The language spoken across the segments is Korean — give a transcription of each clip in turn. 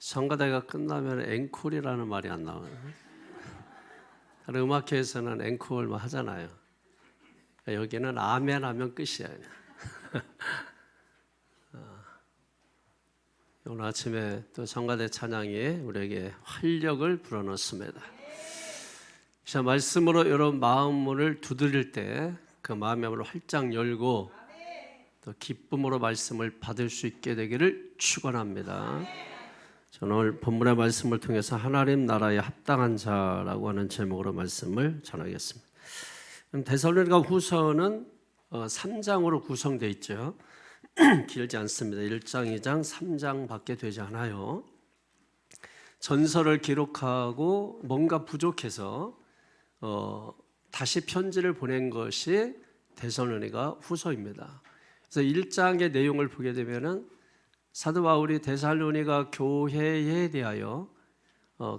성가대가 끝나면 앵콜이라는 말이 안 나와요. 다른 음악회에서는 앵콜 뭐 하잖아요. 여기는 아멘 하면 끝이야. 오늘 아침에 또 성가대 찬양이 우리에게 활력을 불어넣습니다. 자, 말씀으로 여러분 마음문을 두드릴 때 그 마음의 문을 활짝 열고 또 기쁨으로 말씀을 받을 수 있게 되기를 축원합니다. 저는 오늘 본문의 말씀을 통해서 하나님 나라에 합당한 자라고 하는 제목으로 말씀을 전하겠습니다. 데살로니가 후서는 3장으로 구성되어 있죠. 길지 않습니다. 1장, 2장, 3장밖에 되지 않아요. 전설을 기록하고 뭔가 부족해서 다시 편지를 보낸 것이 데살로니가 후서입니다. 그래서 1장의 내용을 보게 되면은 사도 바울이 데살로니가 교회에 대하여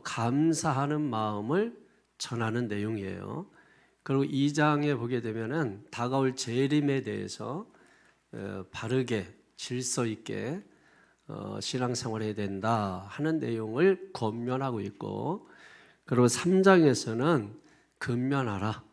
감사하는 마음을 전하는 내용이에요. 그리고 2장에 보게 되면은 다가올 재림에 대해서 바르게 질서 있게 신앙생활해야 된다 하는 내용을 권면하고 있고, 그리고 3장에서는 근면하라,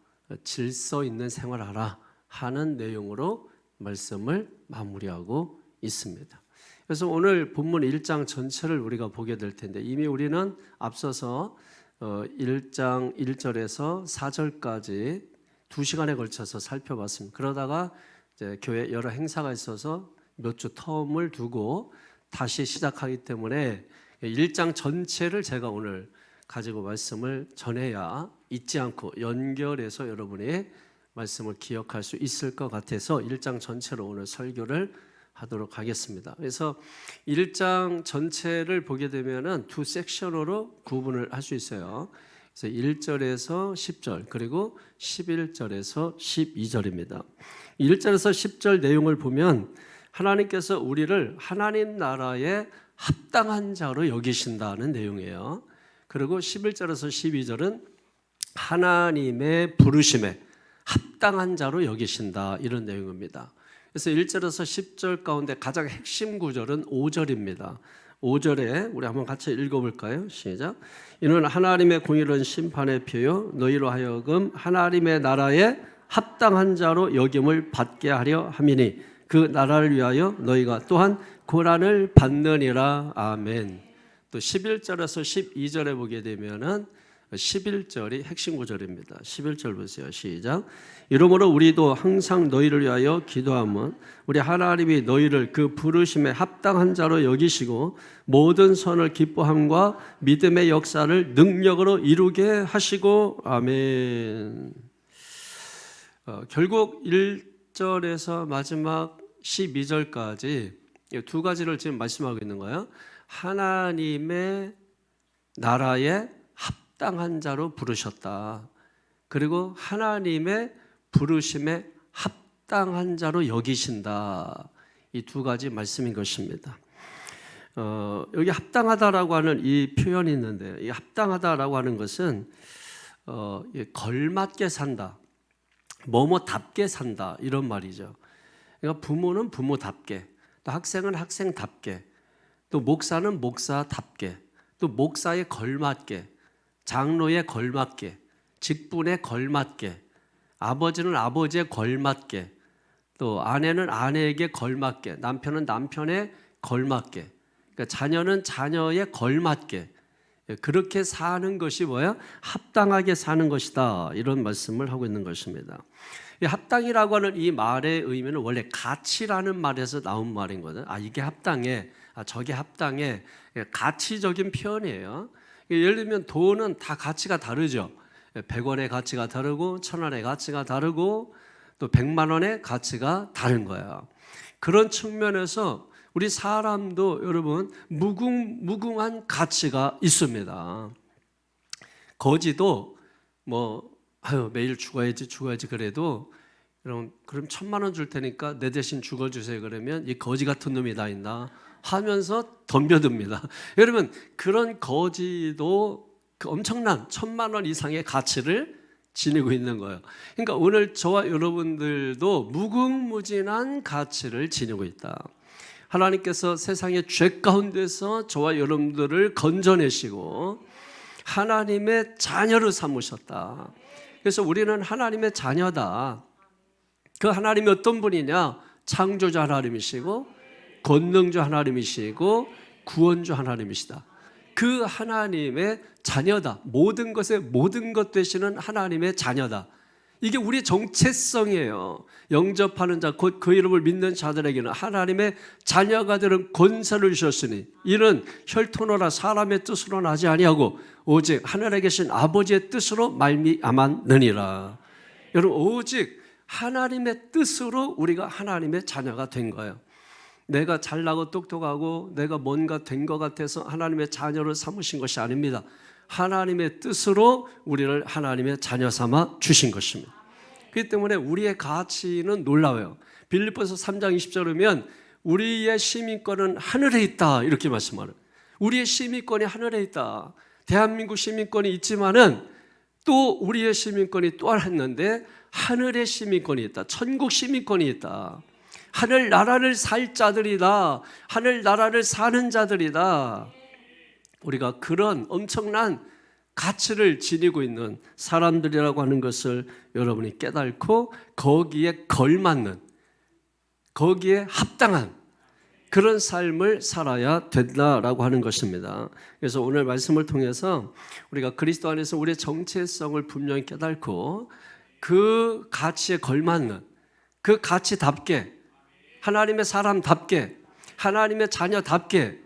질서 있는 생활하라 하는 내용으로 말씀을 마무리하고 있습니다. 그래서 오늘 본문 1장 전체를 우리가 보게 될 텐데, 이미 우리는 앞서서 1장 1절에서 4절까지 2시간에 걸쳐서 살펴봤습니다. 그러다가 이제 교회 여러 행사가 있어서 몇 주 텀을 두고 다시 시작하기 때문에 1장 전체를 제가 오늘 가지고 말씀을 전해야 잊지 않고 연결해서 여러분이 말씀을 기억할 수 있을 것 같아서 1장 전체로 오늘 설교를 하도록 하겠습니다. 그래서 1장 전체를 보게 되면은 두 섹션으로 구분을 할 수 있어요. 그래서 1절에서 10절 그리고 11절에서 12절입니다. 1절에서 10절 내용을 보면 하나님께서 우리를 하나님 나라에 합당한 자로 여기신다는 내용이에요. 그리고 11절에서 12절은 하나님의 부르심에 합당한 자로 여기신다, 이런 내용입니다. 그래서 1절에서 10절 가운데 가장 핵심 구절은 5절입니다. 5절에 우리 한번 같이 읽어볼까요? 시작. 이는 하나님의 공의로운 심판의 표요 너희로 하여금 하나님의 나라에 합당한 자로 여김을 받게 하려 함이니 그 나라를 위하여 너희가 또한 고난을 받느니라. 아멘. 또 11절에서 12절에 보게 되면은 11절이 핵심 구절입니다. 11절 보세요. 시작. 이러므로 우리도 항상 너희를 위하여 기도하면 우리 하나님이 너희를 그 부르심에 합당한 자로 여기시고 모든 선을 기뻐함과 믿음의 역사를 능력으로 이루게 하시고. 아멘. 결국 1절에서 마지막 12절까지 두 가지를 지금 말씀하고 있는 거예요. 하나님의 나라에 합당한 자로 부르셨다. 그리고 하나님의 부르심에 합당한 자로 여기신다. 이 두 가지 말씀인 것입니다. 여기 합당하다라고 하는 이 표현이 있는데, 이 합당하다라고 하는 것은 걸맞게 산다, 뭐뭐답게 산다, 이런 말이죠. 그러니까 부모는 부모답게, 또 학생은 학생답게, 또 목사는 목사답게, 또 목사에 걸맞게, 장로에 걸맞게, 직분에 걸맞게, 아버지는 아버지에 걸맞게, 또 아내는 아내에게 걸맞게, 남편은 남편에 걸맞게, 그러니까 자녀는 자녀에 걸맞게, 그렇게 사는 것이 뭐야? 합당하게 사는 것이다, 이런 말씀을 하고 있는 것입니다. 이 합당이라고 하는 이 말의 의미는 원래 가치라는 말에서 나온 말인 거든. 이게 합당해, 저게 합당해, 가치적인 표현이에요. 예를 들면 돈은 다 가치가 다르죠. 100원의 가치가 다르고 1000원의 가치가 다르고 또 100만 원의 가치가 다른 거예요. 그런 측면에서 우리 사람도 여러분 무궁한 가치가 있습니다. 거지도 매일 죽어야지 그래도 여러분, 그럼 1000만 원 줄 테니까 내 대신 죽어주세요 그러면 이 거지 같은 놈이 다 있나 하면서 덤벼듭니다. 여러분, 그런 거지도 그 엄청난 1000만 원 이상의 가치를 지니고 있는 거예요. 그러니까 오늘 저와 여러분들도 무궁무진한 가치를 지니고 있다. 하나님께서 세상의 죄 가운데서 저와 여러분들을 건져내시고 하나님의 자녀를 삼으셨다. 그래서 우리는 하나님의 자녀다. 그 하나님이 어떤 분이냐? 창조자 하나님이시고 권능주 하나님이시고 구원주 하나님이시다. 그 하나님의 자녀다. 모든 것의 모든 것 되시는 하나님의 자녀다. 이게 우리의 정체성이에요. 영접하는 자, 곧 그 이름을 믿는 자들에게는 하나님의 자녀가 되는 권세를 주셨으니 이는 혈통으로나 사람의 뜻으로 나지 아니하고 오직 하늘에 계신 아버지의 뜻으로 말미암았느니라. 여러분, 오직 하나님의 뜻으로 우리가 하나님의 자녀가 된 거예요. 내가 잘나고 똑똑하고 내가 뭔가 된 것 같아서 하나님의 자녀를 삼으신 것이 아닙니다. 하나님의 뜻으로 우리를 하나님의 자녀 삼아 주신 것입니다. 그렇기 때문에 우리의 가치는 놀라워요. 빌립보서 3장 20절에 보면 우리의 시민권은 하늘에 있다 이렇게 말씀하는, 우리의 시민권이 하늘에 있다. 대한민국 시민권이 있지만은 또 우리의 시민권이 또 하나 있는데 하늘의 시민권이 있다. 천국 시민권이 있다. 하늘 나라를 살 자들이다. 하늘 나라를 사는 자들이다. 우리가 그런 엄청난 가치를 지니고 있는 사람들이라고 하는 것을 여러분이 깨닫고 거기에 걸맞는, 거기에 합당한 그런 삶을 살아야 된다라고 하는 것입니다. 그래서 오늘 말씀을 통해서 우리가 그리스도 안에서 우리의 정체성을 분명히 깨닫고 그 가치에 걸맞는, 그 가치답게 하나님의 사람답게 하나님의 자녀답게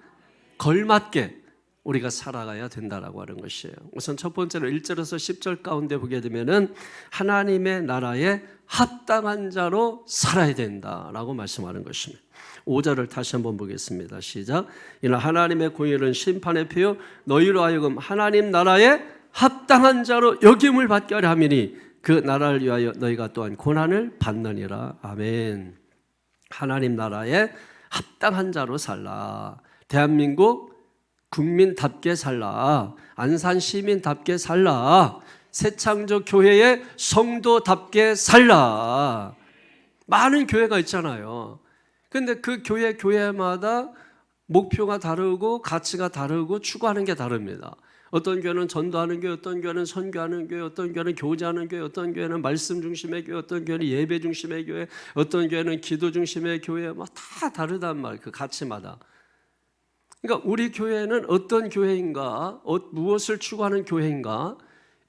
걸맞게 우리가 살아가야 된다라고 하는 것이에요. 우선 첫 번째로 1절에서 10절 가운데 보게 되면은 하나님의 나라에 합당한 자로 살아야 된다라고 말씀하는 것입니다. 5절을 다시 한번 보겠습니다. 시작. 이는 하나님의 공의는 심판의 표요 너희로 하여금 하나님 나라에 합당한 자로 여김을 받게 하려 함이니 그 나라를 위하여 너희가 또한 고난을 받느니라. 아멘. 하나님 나라에 합당한 자로 살라. 대한민국 국민답게 살라. 안산 시민답게 살라. 새창조 교회의 성도답게 살라. 많은 교회가 있잖아요. 근데 그 교회마다 목표가 다르고 가치가 다르고 추구하는 게 다릅니다. 어떤 교회는 전도하는 교회, 어떤 교회는 선교하는 교회, 어떤 교회는 교제하는 교회, 어떤 교회는 말씀 중심의 교회, 어떤 교회는 예배 중심의 교회, 어떤 교회는 기도 중심의 교회, 막 다 다르단 말이에요. 그 가치마다. 그러니까 우리 교회는 어떤 교회인가, 무엇을 추구하는 교회인가,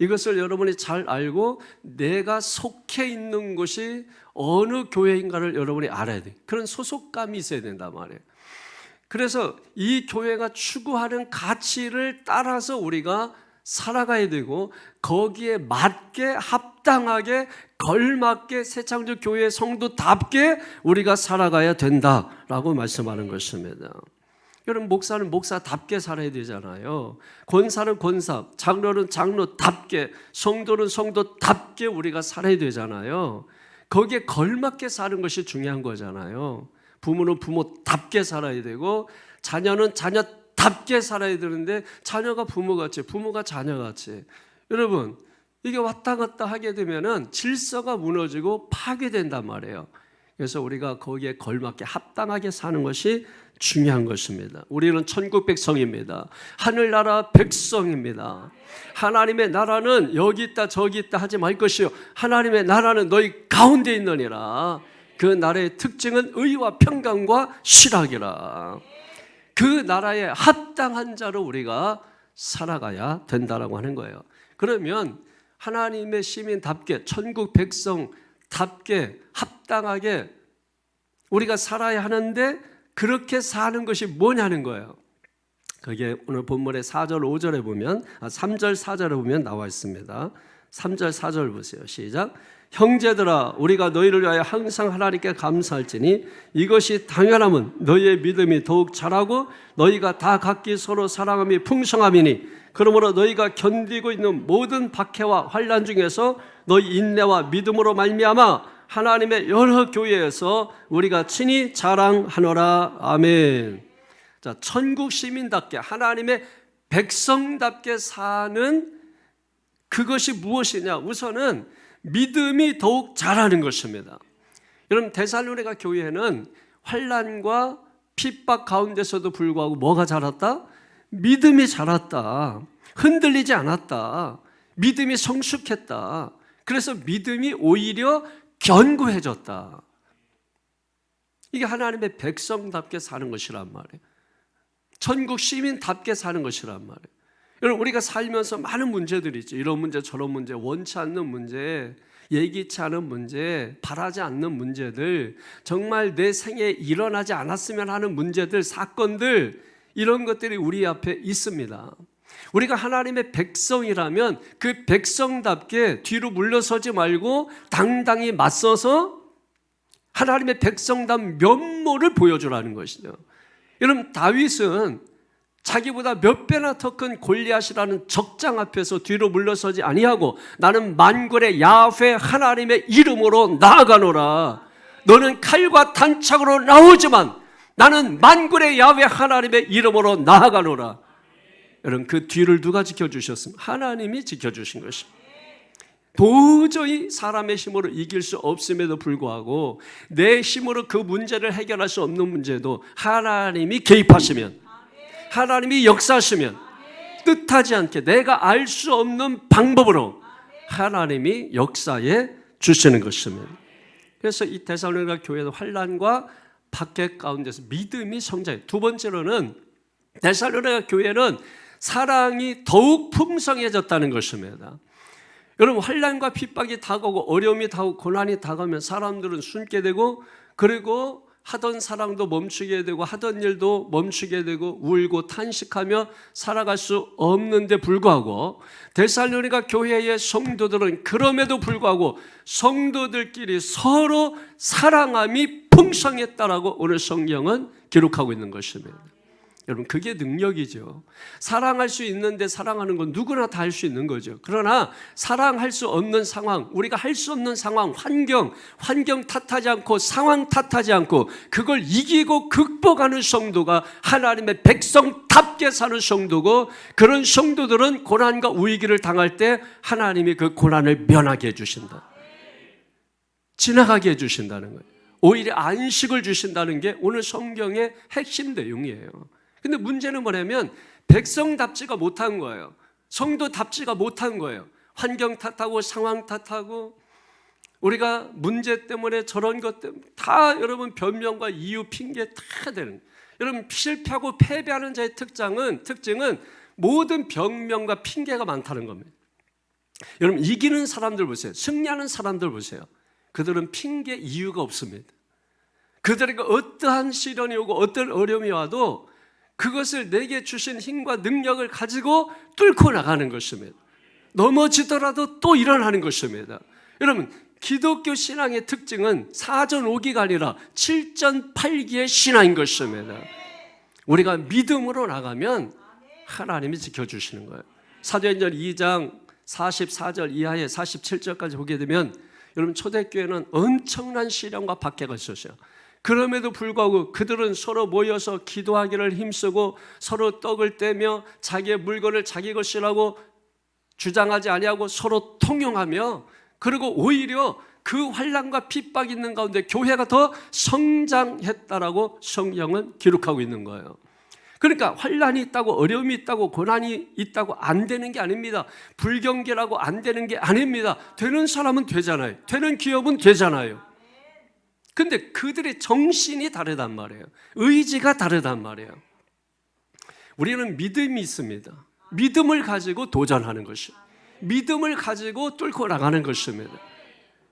이것을 여러분이 잘 알고 내가 속해 있는 곳이 어느 교회인가를 여러분이 알아야 돼요. 그런 소속감이 있어야 된단 말이에요. 그래서 이 교회가 추구하는 가치를 따라서 우리가 살아가야 되고 거기에 맞게 합당하게 걸맞게 새창조 교회 성도답게 우리가 살아가야 된다라고 말씀하는 것입니다. 여러분, 목사는 목사답게 살아야 되잖아요. 권사는 권사, 장로는 장로답게, 성도는 성도답게 우리가 살아야 되잖아요. 거기에 걸맞게 사는 것이 중요한 거잖아요. 부모는 부모답게 살아야 되고 자녀는 자녀답게 살아야 되는데 자녀가 부모같이, 부모가 자녀같이. 여러분, 이게 왔다 갔다 하게 되면은 질서가 무너지고 파괴된단 말이에요. 그래서 우리가 거기에 걸맞게 합당하게 사는 것이 중요한 것입니다. 우리는 천국 백성입니다. 하늘나라 백성입니다. 하나님의 나라는 여기 있다 저기 있다 하지 말 것이요 하나님의 나라는 너희 가운데 있느니라. 그 나라의 특징은 의와 평강과 실학이라. 그 나라에 합당한 자로 우리가 살아가야 된다라고 하는 거예요. 그러면 하나님의 시민답게 천국 백성답게 합당하게 우리가 살아야 하는데 그렇게 사는 것이 뭐냐는 거예요. 그게 오늘 본문의 4절 5절에 보면 3절 4절에 보면 나와 있습니다. 3절 4절 보세요. 시작. 형제들아 우리가 너희를 위하여 항상 하나님께 감사할지니 이것이 당연함은 너희의 믿음이 더욱 자라고 너희가 다 각기 서로 사랑함이 풍성함이니 그러므로 너희가 견디고 있는 모든 박해와 환난 중에서 너희 인내와 믿음으로 말미암아 하나님의 여러 교회에서 우리가 친히 자랑하노라. 아멘. 자, 천국 시민답게 하나님의 백성답게 사는 그것이 무엇이냐? 우선은 믿음이 더욱 자라는 것입니다. 여러분, 데살로니가 교회는 환난과 핍박 가운데서도 불구하고 뭐가 자랐다? 믿음이 자랐다. 흔들리지 않았다. 믿음이 성숙했다. 그래서 믿음이 오히려 견고해졌다. 이게 하나님의 백성답게 사는 것이란 말이에요. 천국 시민답게 사는 것이란 말이에요. 여러분, 우리가 살면서 많은 문제들이 있죠. 이런 문제 저런 문제, 원치 않는 문제, 예기치 않은 문제, 바라지 않는 문제들, 정말 내 생에 일어나지 않았으면 하는 문제들, 사건들, 이런 것들이 우리 앞에 있습니다. 우리가 하나님의 백성이라면 그 백성답게 뒤로 물러서지 말고 당당히 맞서서 하나님의 백성답 면모를 보여주라는 것이죠. 여러분, 다윗은 자기보다 몇 배나 더 큰 골리앗이라는 적장 앞에서 뒤로 물러서지 아니하고 나는 만군의 야훼 하나님의 이름으로 나아가노라. 너는 칼과 단창으로 나오지만 나는 만군의 야훼 하나님의 이름으로 나아가노라. 여러분, 그 뒤를 누가 지켜주셨습니까? 하나님이 지켜주신 것입니다. 도저히 사람의 힘으로 이길 수 없음에도 불구하고 내 힘으로 그 문제를 해결할 수 없는 문제도 하나님이 개입하시면, 하나님이 역사하시면, 뜻하지 않게 내가 알 수 없는 방법으로 하나님이 역사해 주시는 것입니다. 그래서 이 데살로니가 교회의 환난과 박해 가운데서 믿음이 성장해요. 두 번째로는 데살로니가 교회는 사랑이 더욱 풍성해졌다는 것입니다. 여러분, 환난과 핍박이 다가오고 어려움이 다가오고 고난이 다가오면 사람들은 숨게 되고, 그리고 하던 사랑도 멈추게 되고 하던 일도 멈추게 되고 울고 탄식하며 살아갈 수 없는데 불구하고 데살로니가 교회의 성도들은 그럼에도 불구하고 성도들끼리 서로 사랑함이 풍성했다라고 오늘 성경은 기록하고 있는 것입니다. 여러분, 그게 능력이죠. 사랑할 수 있는데 사랑하는 건 누구나 다 할 수 있는 거죠. 그러나 사랑할 수 없는 상황, 우리가 할 수 없는 상황, 환경 탓하지 않고 상황 탓하지 않고 그걸 이기고 극복하는 성도가 하나님의 백성답게 사는 성도고, 그런 성도들은 고난과 위기를 당할 때 하나님이 그 고난을 면하게 해주신다. 지나가게 해주신다는 거예요. 오히려 안식을 주신다는 게 오늘 성경의 핵심 내용이에요. 근데 문제는 뭐냐면 백성답지가 못한 거예요. 성도답지가 못한 거예요. 환경 탓하고 상황 탓하고 우리가 문제 때문에 저런 것 때문에 다 여러분 변명과 이유 핑계 다 되는. 여러분, 실패하고 패배하는 자의 특징은 모든 변명과 핑계가 많다는 겁니다. 여러분, 이기는 사람들 보세요. 승리하는 사람들 보세요. 그들은 핑계 이유가 없습니다. 그들에게 어떠한 시련이 오고 어떤 어려움이 와도 그것을 내게 주신 힘과 능력을 가지고 뚫고 나가는 것입니다. 넘어지더라도 또 일어나는 것입니다. 여러분, 기독교 신앙의 특징은 사전오기가 아니라 7전8기의 신앙인 것입니다. 우리가 믿음으로 나가면 하나님이 지켜주시는 거예요. 사도행전 2장 44절 이하에 47절까지 보게 되면 여러분, 초대교회는 엄청난 시련과 박해가 있었어요. 그럼에도 불구하고 그들은 서로 모여서 기도하기를 힘쓰고 서로 떡을 떼며 자기의 물건을 자기 것이라고 주장하지 아니하고 서로 통용하며, 그리고 오히려 그 환난과 핍박이 있는 가운데 교회가 더 성장했다라고 성경은 기록하고 있는 거예요. 그러니까 환난이 있다고 어려움이 있다고 고난이 있다고 안 되는 게 아닙니다. 불경계라고 안 되는 게 아닙니다. 되는 사람은 되잖아요. 되는 기업은 되잖아요. 근데 그들의 정신이 다르단 말이에요. 의지가 다르단 말이에요. 우리는 믿음이 있습니다. 믿음을 가지고 도전하는 것이에요. 믿음을 가지고 뚫고 나가는 것입니다.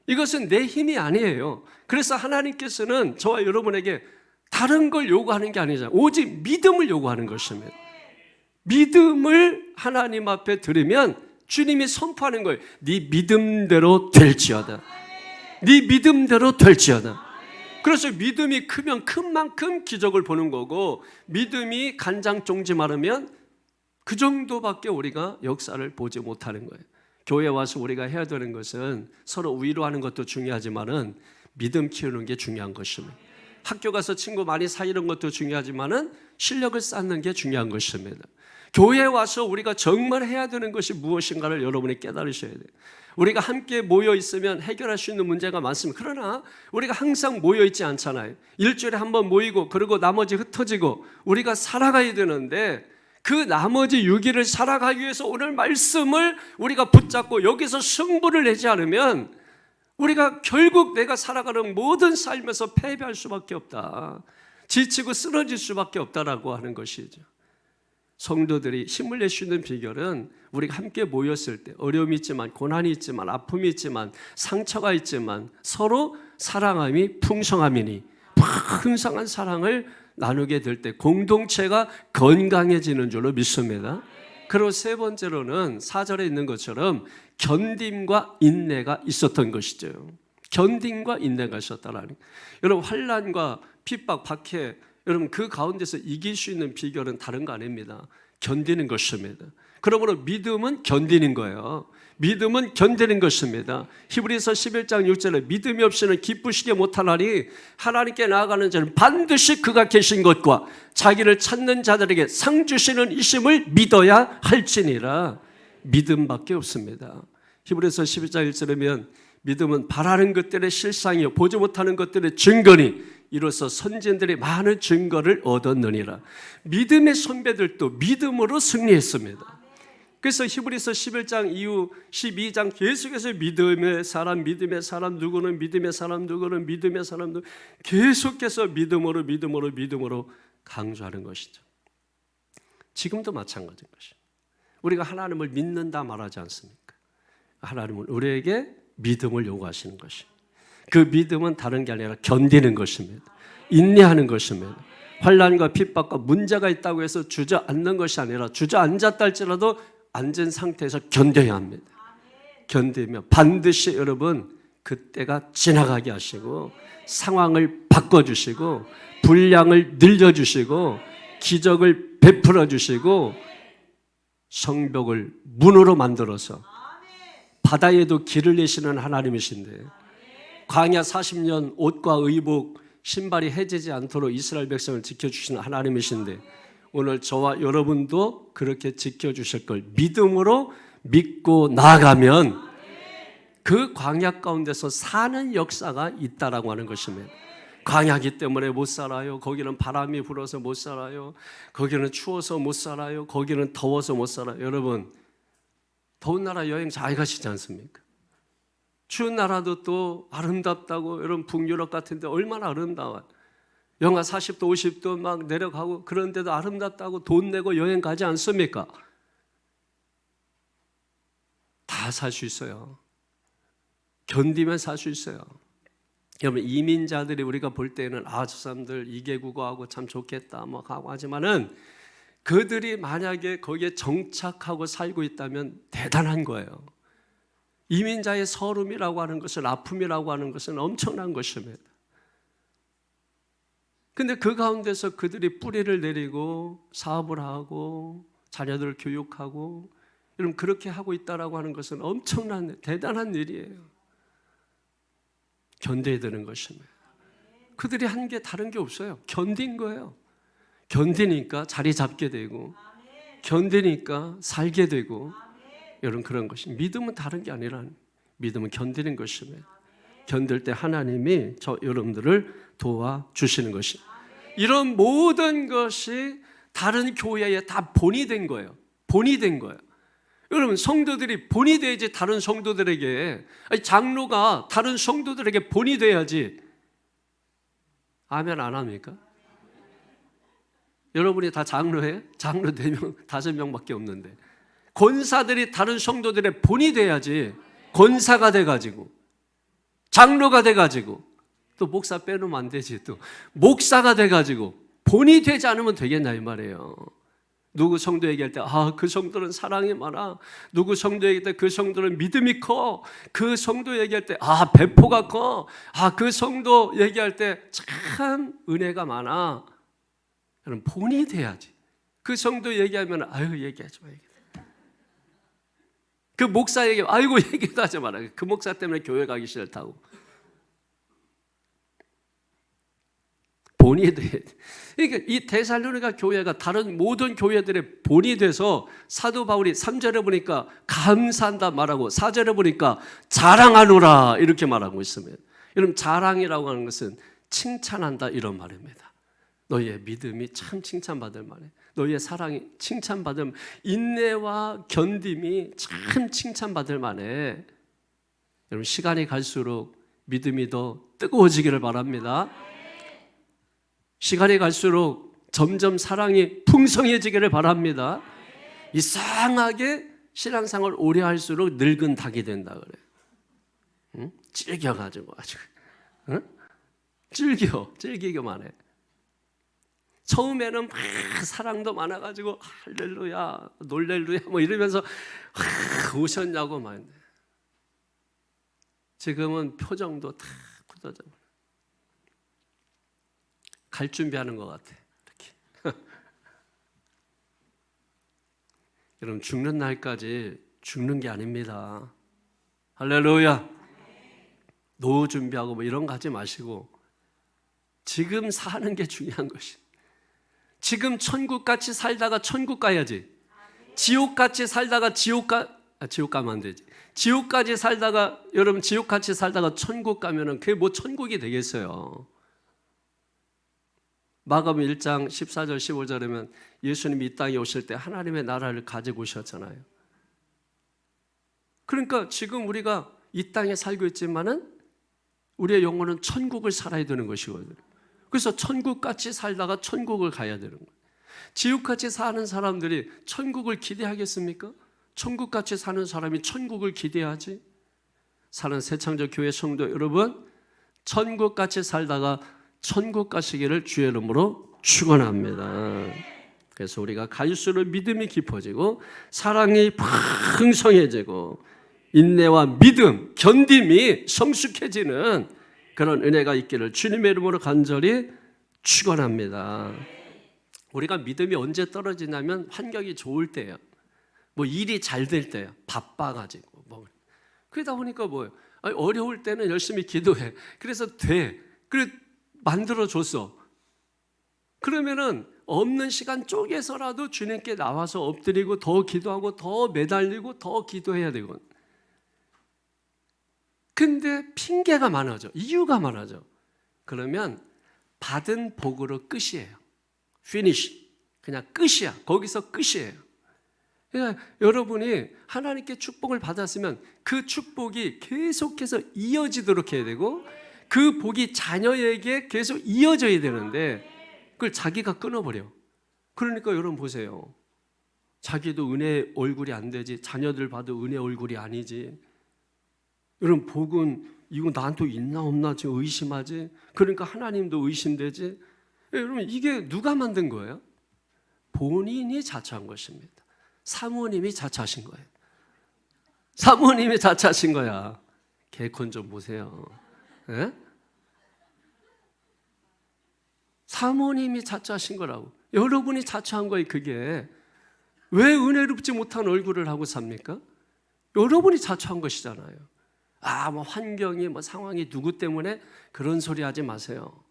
이것은 내 힘이 아니에요. 그래서 하나님께서는 저와 여러분에게 다른 걸 요구하는 게 아니잖아요. 오직 믿음을 요구하는 것입니다. 믿음을 하나님 앞에 드리면 주님이 선포하는 거예요. 네 믿음대로 될지어다. 네 믿음대로 될지어다. 그래서 믿음이 크면 큰 만큼 기적을 보는 거고, 믿음이 간장종지 마르면 그 정도밖에 우리가 역사를 보지 못하는 거예요. 교회에 와서 우리가 해야 되는 것은 서로 위로하는 것도 중요하지만은 믿음 키우는 게 중요한 것입니다. 학교 가서 친구 많이 사귀는 것도 중요하지만은 실력을 쌓는 게 중요한 것입니다. 교회에 와서 우리가 정말 해야 되는 것이 무엇인가를 여러분이 깨달으셔야 돼요. 우리가 함께 모여 있으면 해결할 수 있는 문제가 많습니다. 그러나 우리가 항상 모여 있지 않잖아요. 일주일에 한 번 모이고 그리고 나머지 흩어지고 우리가 살아가야 되는데, 그 나머지 6일을 살아가기 위해서 오늘 말씀을 우리가 붙잡고 여기서 승부를 내지 않으면 우리가 결국 내가 살아가는 모든 삶에서 패배할 수밖에 없다. 지치고 쓰러질 수밖에 없다라고 하는 것이죠. 성도들이 힘을 낼 수 있는 비결은 우리가 함께 모였을 때 어려움이 있지만, 고난이 있지만, 아픔이 있지만, 상처가 있지만 서로 사랑함이 풍성함이니 풍성한 사랑을 나누게 될 때 공동체가 건강해지는 줄로 믿습니다. 그리고 세 번째로는 4절에 있는 것처럼 견딤과 인내가 있었던 것이죠. 견딤과 인내가 있었다라는. 여러분, 환난과 핍박, 박해, 여러분 그 가운데서 이길 수 있는 비결은 다른 거 아닙니다. 견디는 것입니다. 그러므로 믿음은 견디는 거예요. 믿음은 견디는 것입니다. 히브리서 11장 6절에 믿음이 없이는 기쁘시게 못하나니 하나님께 나아가는 자는 반드시 그가 계신 것과 자기를 찾는 자들에게 상 주시는 이심을 믿어야 할지니라. 믿음밖에 없습니다. 히브리서 11장 1절에 믿음은 바라는 것들의 실상이요 보지 못하는 것들의 증거니 이로써 선진들이 많은 증거를 얻었느니라. 믿음의 선배들도 믿음으로 승리했습니다. 그래서 히브리서 11장 이후 12장 계속해서 믿음의 사람, 믿음의 사람, 누구는 믿음의 사람, 누구는 믿음의 사람, 계속해서 믿음으로 강조하는 것이죠. 지금도 마찬가지인 것이죠. 우리가 하나님을 믿는다 말하지 않습니까? 하나님은 우리에게 믿음을 요구하시는 것입니다. 그 믿음은 다른 게 아니라 견디는 것입니다. 인내하는 것입니다. 환난과 핍박과 문제가 있다고 해서 주저앉는 것이 아니라 주저앉았다 할지라도 앉은 상태에서 견뎌야 합니다. 견디며 반드시 여러분 그때가 지나가게 하시고 상황을 바꿔주시고 분량을 늘려주시고 기적을 베풀어 주시고 성벽을 문으로 만들어서 바다에도 길을 내시는 하나님이신데, 광야 40년 옷과 의복, 신발이 해지지 않도록 이스라엘 백성을 지켜주시는 하나님이신데 오늘 저와 여러분도 그렇게 지켜주실 걸 믿음으로 믿고 나아가면 그 광야 가운데서 사는 역사가 있다라고 하는 것입니다. 광야기 때문에 못 살아요. 거기는 바람이 불어서 못 살아요. 거기는 추워서 못 살아요. 거기는 더워서 못 살아요. 여러분, 더운 나라 여행 잘 가시지 않습니까? 추운 나라도 또 아름답다고. 여러분 북유럽 같은 데 얼마나 아름다워요. 영하 40도 50도 막 내려가고 그런데도 아름답다고 돈 내고 여행 가지 않습니까? 다 살 수 있어요. 견디면 살 수 있어요. 여러분 이민자들이 우리가 볼 때는 저 사람들 이개국어하고 참 좋겠다 뭐 하고 하지만은 그들이 만약에 거기에 정착하고 살고 있다면 대단한 거예요. 이민자의 서름이라고 하는 것은, 아픔이라고 하는 것은 엄청난 것입니다. 근데 그 가운데서 그들이 뿌리를 내리고 사업을 하고 자녀들을 교육하고 여러분 그렇게 하고 있다라고 하는 것은 엄청난 대단한 일이에요. 견뎌야 되는 것입니다. 그들이 한 게 다른 게 없어요. 견딘 거예요. 견디니까 자리 잡게 되고 견디니까 살게 되고 여러분 그런 것이 믿음은 다른 게 아니라 믿음은 견디는 것입니다. 견딜 때 하나님이 여러분들을 도와주시는 것이 이런 모든 것이 다른 교회에 다 본이 된 거예요. 본이 된 거예요. 여러분 성도들이 본이 돼야지 다른 성도들에게, 장로가 다른 성도들에게 본이 돼야지. 아멘 안 합니까? 여러분이 다 장로예요? 장로 4명, 5명밖에 없는데 권사들이 다른 성도들의 본이 돼야지. 권사가 돼가지고 장로가 돼가지고 또 목사 빼놓으면 안 되지. 또 목사가 돼가지고 본이 되지 않으면 되겠나 이 말이에요. 누구 성도 얘기할 때 그 성도는 사랑이 많아. 누구 성도 얘기할 때 그 성도는 믿음이 커. 그 성도 얘기할 때 배포가 커. 그 성도 얘기할 때 참 은혜가 많아. 여러분 본이 돼야지. 그 성도 얘기하면 얘기하지 마. 그 목사 얘기 얘기도 하지 마라. 그 목사 때문에 교회 가기 싫다고. 본이 돼. 그러니까 이 데살로니가 교회가 다른 모든 교회들의 본이 돼서 사도 바울이 3절에 보니까 감사한다 말하고 4절에 보니까 자랑하노라 이렇게 말하고 있습니다. 여러분, 자랑이라고 하는 것은 칭찬한다 이런 말입니다. 너희의 믿음이 참 칭찬받을 만해. 너희의 사랑이 칭찬받을, 인내와 견딤이 참 칭찬받을 만해. 여러분, 시간이 갈수록 믿음이 더 뜨거워지기를 바랍니다. 시간이 갈수록 점점 사랑이 풍성해지기를 바랍니다. 이상하게 신앙생활 오래 할수록 늙은 닭이 된다 그래. 응? 질겨가지고 아주, 응? 질기기만 해. 처음에는 막 사랑도 많아가지고 할렐루야, 놀렐루야 뭐 이러면서 오셨냐고 막. 지금은 표정도 다 굳어져. 갈 준비하는 것 같아. 이렇게. 여러분, 죽는 날까지 죽는 게 아닙니다. 할렐루야. 노후 준비하고 뭐 이런 거 하지 마시고 지금 사는 게 중요한 것이. 지금 천국같이 살다가 천국 가야지. 지옥같이 살다가 지옥 가면 안 되지. 지옥까지 살다가, 여러분, 지옥같이 살다가 천국 가면은 그게 뭐 천국이 되겠어요. 마가복음 1장 14절 15절이면 예수님이 이 땅에 오실 때 하나님의 나라를 가지고 오셨잖아요. 그러니까 지금 우리가 이 땅에 살고 있지만은 우리의 영혼은 천국을 살아야 되는 것이거든요. 그래서 천국같이 살다가 천국을 가야 되는 거예요. 지옥같이 사는 사람들이 천국을 기대하겠습니까? 천국같이 사는 사람이 천국을 기대하지? 사는 새창조 교회 성도 여러분, 천국같이 살다가 천국 가시기를 주의 이름으로 축원합니다. 그래서 우리가 갈수록 믿음이 깊어지고 사랑이 풍성해지고 인내와 믿음, 견딤이 성숙해지는 그런 은혜가 있기를 주님의 이름으로 간절히 축원합니다. 우리가 믿음이 언제 떨어지냐면 환경이 좋을 때예요. 뭐 일이 잘 될 때예요. 바빠가지고 뭐 그러다 보니까 뭐예요? 어려울 때는 열심히 기도해. 그래서 돼. 그래 만들어줬어. 그러면은 없는 시간 쪼개서라도 주님께 나와서 엎드리고 더 기도하고 더 매달리고 더 기도해야 되고. 근데 핑계가 많아져. 이유가 많아져. 그러면 받은 복으로 끝이에요. finish. 그냥 끝이야. 거기서 끝이에요. 그러니까 여러분이 하나님께 축복을 받았으면 그 축복이 계속해서 이어지도록 해야 되고 그 복이 자녀에게 계속 이어져야 되는데 그걸 자기가 끊어버려. 그러니까 여러분 보세요. 자기도 은혜 얼굴이 안 되지, 자녀들 봐도 은혜 얼굴이 아니지. 여러분, 복은 이거 나한테 있나 없나 지금 의심하지. 그러니까 하나님도 의심되지. 여러분, 이게 누가 만든 거예요? 본인이 자처한 것입니다. 사모님이 자처하신 거예요. 사모님이 자처하신 거야. 개콘 좀 보세요. 예? 사모님이 자처하신 거라고. 여러분이 자처한 거예요. 그게 왜 은혜롭지 못한 얼굴을 하고 삽니까? 여러분이 자처한 것이잖아요. 뭐 환경이 뭐 상황이 누구 때문에 그런 소리 하지 마세요.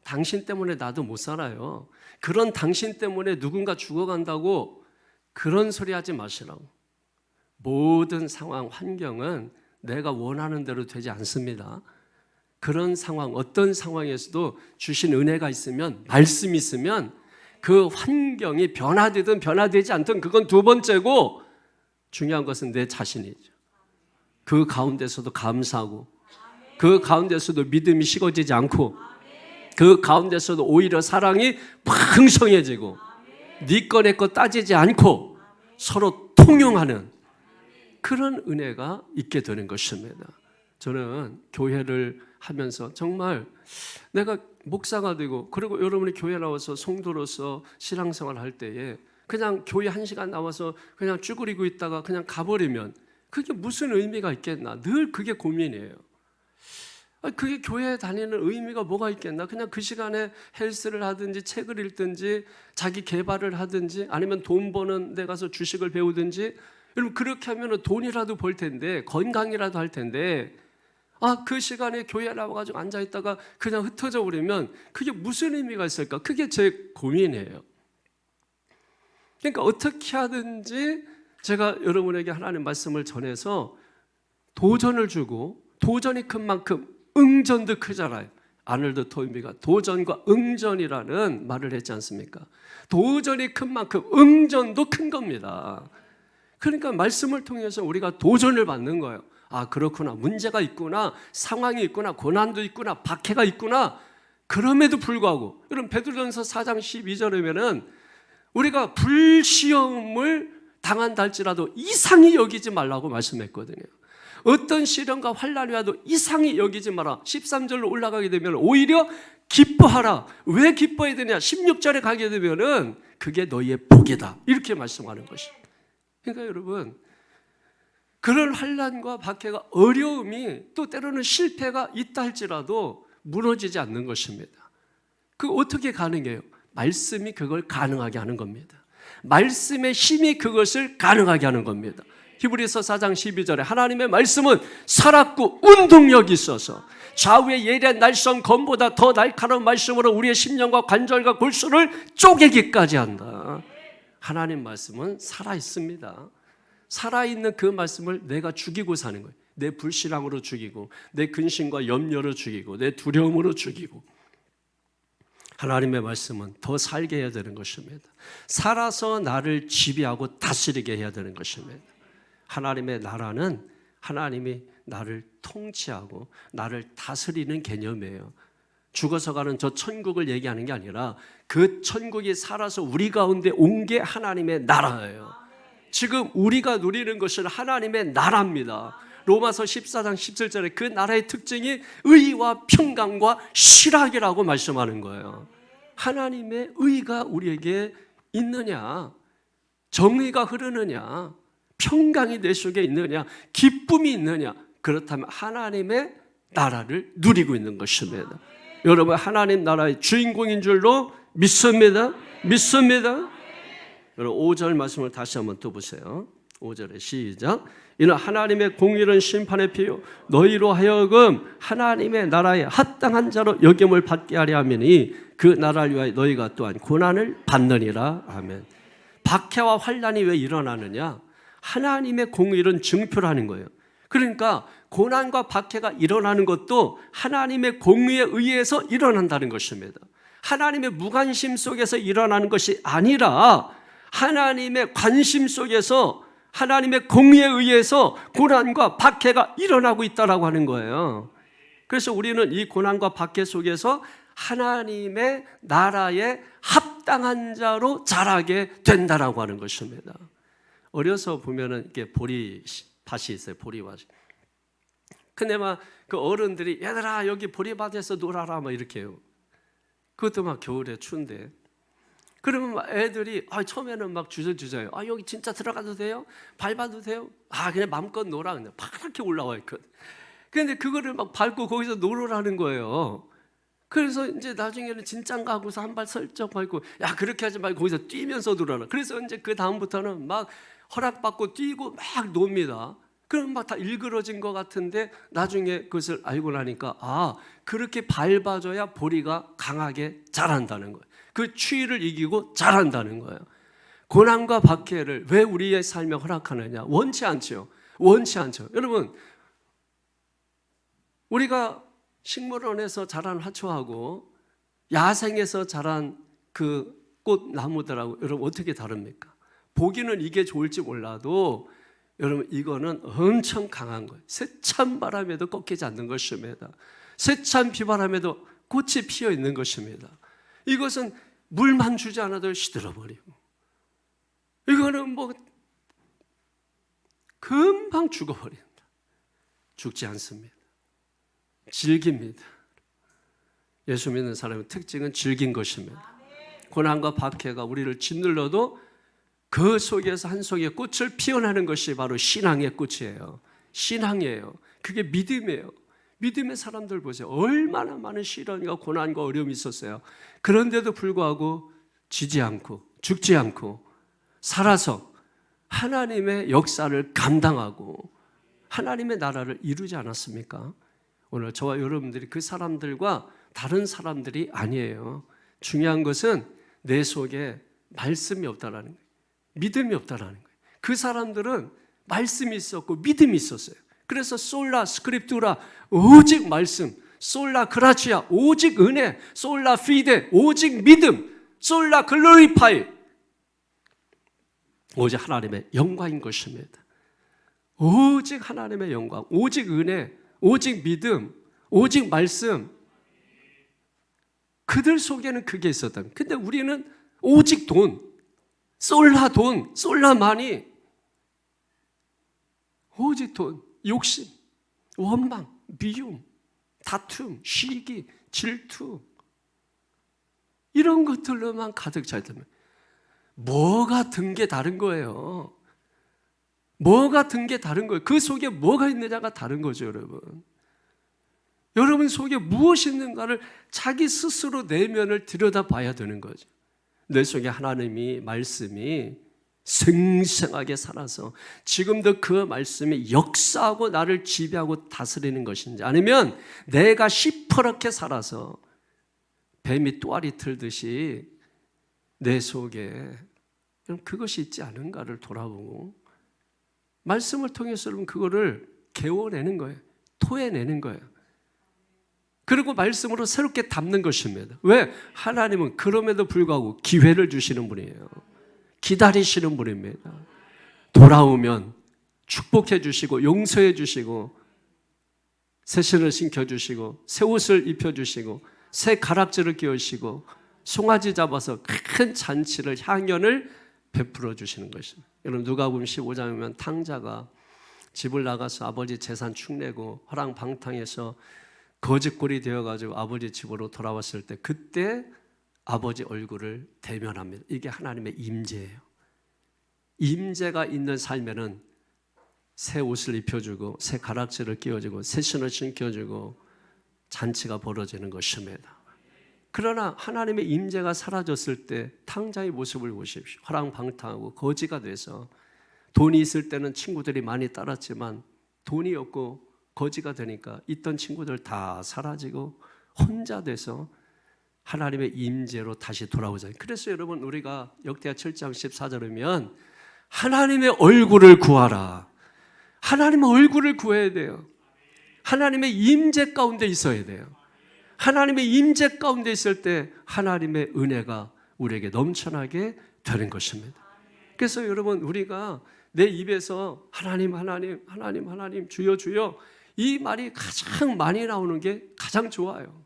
당신 때문에 나도 못 살아요. 그런 당신 때문에 누군가 죽어간다고 그런 소리 하지 마시라고. 모든 상황, 환경은 내가 원하는 대로 되지 않습니다. 그런 상황, 어떤 상황에서도 주신 은혜가 있으면, 말씀이 있으면 그 환경이 변화되든 변화되지 않든 그건 두 번째고 중요한 것은 내 자신이죠. 그 가운데서도 감사하고 그 가운데서도 믿음이 식어지지 않고 그 가운데서도 오히려 사랑이 풍성해지고 네 거 내 거 따지지 않고 서로 통용하는 그런 은혜가 있게 되는 것입니다. 저는 교회를 하면서 정말 내가 목사가 되고 그리고 여러분이 교회 나와서 성도로서 신앙생활 할 때에 그냥 교회 1시간 나와서 그냥 쭈그리고 있다가 그냥 가버리면 그게 무슨 의미가 있겠나. 늘 그게 고민이에요. 그게 교회에 다니는 의미가 뭐가 있겠나. 그냥 그 시간에 헬스를 하든지 책을 읽든지 자기 개발을 하든지 아니면 돈 버는 데 가서 주식을 배우든지. 여러분 그렇게 하면 돈이라도 벌 텐데 건강이라도 할 텐데 그 시간에 교회 나와가지고 앉아있다가 그냥 흩어져 버리면 그게 무슨 의미가 있을까? 그게 제 고민이에요. 그러니까 어떻게 하든지 제가 여러분에게 하나님 말씀을 전해서 도전을 주고, 도전이 큰 만큼 응전도 크잖아요. 아놀드 토인비가 도전과 응전이라는 말을 했지 않습니까? 도전이 큰 만큼 응전도 큰 겁니다. 그러니까 말씀을 통해서 우리가 도전을 받는 거예요. 그렇구나, 문제가 있구나, 상황이 있구나, 고난도 있구나, 박해가 있구나. 그럼에도 불구하고 여러분, 베드로전서 4장 12절이면은 우리가 불시험을 당한다 할지라도 이상히 여기지 말라고 말씀했거든요. 어떤 시련과 환난이 와도 이상히 여기지 마라. 13절로 올라가게 되면 오히려 기뻐하라. 왜 기뻐해야 되냐? 16절에 가게 되면은 그게 너희의 복이다, 이렇게 말씀하는 것이죠. 그러니까 여러분, 그런 환난과 박해가, 어려움이, 또 때로는 실패가 있다 할지라도 무너지지 않는 것입니다. 그 어떻게 가능해요? 말씀이 그걸 가능하게 하는 겁니다. 말씀의 힘이 그것을 가능하게 하는 겁니다. 히브리서 4장 12절에 하나님의 말씀은 살았고 운동력이 있어서 좌우의 예리한 날선 검보다 더 날카로운 말씀으로 우리의 심령과 관절과 골수를 쪼개기까지 한다. 하나님 말씀은 살아있습니다. 살아있는 그 말씀을 내가 죽이고 사는 거예요. 내 불신앙으로 죽이고, 내 근심과 염려로 죽이고, 내 두려움으로 죽이고. 하나님의 말씀은 더 살게 해야 되는 것입니다. 살아서 나를 지배하고 다스리게 해야 되는 것입니다. 하나님의 나라는 하나님이 나를 통치하고 나를 다스리는 개념이에요. 죽어서 가는 저 천국을 얘기하는 게 아니라 그 천국이 살아서 우리 가운데 온 게 하나님의 나라예요. 지금 우리가 누리는 것은 하나님의 나라입니다. 로마서 14장 17절에 그 나라의 특징이 의와 평강과 실학이라고 말씀하는 거예요. 하나님의 의가 우리에게 있느냐, 정의가 흐르느냐, 평강이 내 속에 있느냐, 기쁨이 있느냐, 그렇다면 하나님의 나라를 누리고 있는 것입니다. 여러분, 하나님 나라의 주인공인 줄로 믿습니다. 믿습니다. 여러분, 5절 말씀을 다시 한번 또 보세요. 5절에 시작. 이는 하나님의 공의로운 심판의 피요 너희로 하여금 하나님의 나라에 합당한 자로 여김을 받게 하려 함이니 그 나라를 위하여 너희가 또한 고난을 받느니라. 아멘. 박해와 환난이 왜 일어나느냐? 하나님의 공의로운 증표라는 거예요. 그러니까 고난과 박해가 일어나는 것도 하나님의 공의에 의해서 일어난다는 것입니다. 하나님의 무관심 속에서 일어나는 것이 아니라 하나님의 관심 속에서, 하나님의 공의에 의해서 고난과 박해가 일어나고 있다라고 하는 거예요. 그래서 우리는 이 고난과 박해 속에서 하나님의 나라에 합당한 자로 자라게 된다라고 하는 것입니다. 어려서 보면은 이렇게 보리밭이 있어요. 보리밭. 근데 막 그 어른들이 얘들아 여기 보리밭에서 놀아라 막 이렇게 해요. 그것도 막 겨울에 추운데. 그러면 막 애들이 처음에는 막 주저주저해요. 여기 진짜 들어가도 돼요? 밟아도 돼요? 그냥 마음껏 놀아. 그냥 파랗게 올라와 있거든. 그런데 그거를 막 밟고 거기서 놀으라는 거예요. 그래서 이제 나중에는 진짠가 하고서 한 발 슬쩍 밟고, 야 그렇게 하지 말고 거기서 뛰면서 놀아라. 그래서 이제 그 다음부터는 막 허락받고 뛰고 막 놉니다. 그럼 막 다 일그러진 것 같은데 나중에 그것을 알고 나니까 그렇게 밟아줘야 보리가 강하게 자란다는 거예요. 그 추위를 이기고 자란다는 거예요. 고난과 박해를 왜 우리의 삶에 허락하느냐? 원치 않죠. 원치 않죠. 여러분, 우리가 식물원에서 자란 화초하고 야생에서 자란 그 꽃나무들하고 여러분 어떻게 다릅니까? 보기는 이게 좋을지 몰라도 여러분 이거는 엄청 강한 거예요. 세찬 바람에도 꺾이지 않는 것입니다. 세찬 비바람에도 꽃이 피어 있는 것입니다. 이것은 물만 주지 않아도 시들어버리고, 이거는 뭐 금방 죽어버린다. 죽지 않습니다. 즐깁니다. 예수 믿는 사람의 특징은 즐긴 것입니다. 고난과 박해가 우리를 짓눌러도 그 속에서 한 송이의 꽃을 피워내는 것이 바로 신앙의 꽃이에요. 신앙이에요. 그게 믿음이에요. 믿음의 사람들 보세요. 얼마나 많은 시련과 고난과 어려움이 있었어요. 그런데도 불구하고 지지 않고 죽지 않고 살아서 하나님의 역사를 감당하고 하나님의 나라를 이루지 않았습니까? 오늘 저와 여러분들이 그 사람들과 다른 사람들이 아니에요. 중요한 것은 내 속에 말씀이 없다라는 거예요. 믿음이 없다라는 거예요. 그 사람들은 말씀이 있었고 믿음이 있었어요. 그래서 솔라 스크립투라 오직 말씀, 솔라 그라치아 오직 은혜, 솔라 피데 오직 믿음, 솔라 글로리파이 오직 하나님의 영광인 것입니다. 오직 하나님의 영광, 오직 은혜, 오직 믿음, 오직 말씀. 그들 속에는 그게 있었다. 근데 우리는 오직 돈, 솔라 마니, 오직 돈, 욕심, 원망, 미움, 다툼, 시기, 질투 이런 것들로만 가득 차 있다면 뭐가 든 게 다른 거예요. 뭐가 든 게 다른 거예요. 그 속에 뭐가 있느냐가 다른 거죠, 여러분. 여러분 속에 무엇이 있는가를 자기 스스로 내면을 들여다봐야 되는 거죠. 내 속에 하나님이 말씀이 생생하게 살아서 지금도 그 말씀이 역사하고 나를 지배하고 다스리는 것인지, 아니면 내가 시퍼렇게 살아서 뱀이 또아리 틀듯이 내 속에 그것이 있지 않은가를 돌아보고 말씀을 통해서 여러분 그거를 개워내는 거예요. 토해내는 거예요. 그리고 말씀으로 새롭게 담는 것입니다. 왜? 하나님은 그럼에도 불구하고 기회를 주시는 분이에요. 기다리시는 분입니다. 돌아오면 축복해 주시고 용서해 주시고 새 신을 신겨 주시고 새 옷을 입혀 주시고 새 가락지를 끼우시고 송아지 잡아서 큰 잔치를 향연을 베풀어 주시는 것입니다. 여러분 누가복음 15장에 보면 탕자가 집을 나가서 아버지 재산 축내고 허랑방탕해서 거짓골이 되어가지고 아버지 집으로 돌아왔을 때 그때 아버지 얼굴을 대면합니다. 이게 하나님의 임재예요. 임재가 있는 삶에는 새 옷을 입혀주고 새 가락지를 끼워주고 새 신을 신겨주고 잔치가 벌어지는 것입니다. 그러나 하나님의 임재가 사라졌을 때 탕자의 모습을 보십시오. 허랑방탕하고 거지가 돼서 돈이 있을 때는 친구들이 많이 따랐지만 돈이 없고 거지가 되니까 있던 친구들 다 사라지고 혼자 돼서 하나님의 임재로 다시 돌아오잖아요. 그래서 여러분 우리가 역대하 7장 14절이면 하나님의 얼굴을 구하라. 하나님의 얼굴을 구해야 돼요. 하나님의 임재 가운데 있어야 돼요. 하나님의 임재 가운데 있을 때 하나님의 은혜가 우리에게 넘쳐나게 되는 것입니다. 그래서 여러분 우리가 내 입에서 하나님 하나님 하나님 하나님 주여 주여 이 말이 가장 많이 나오는 게 가장 좋아요.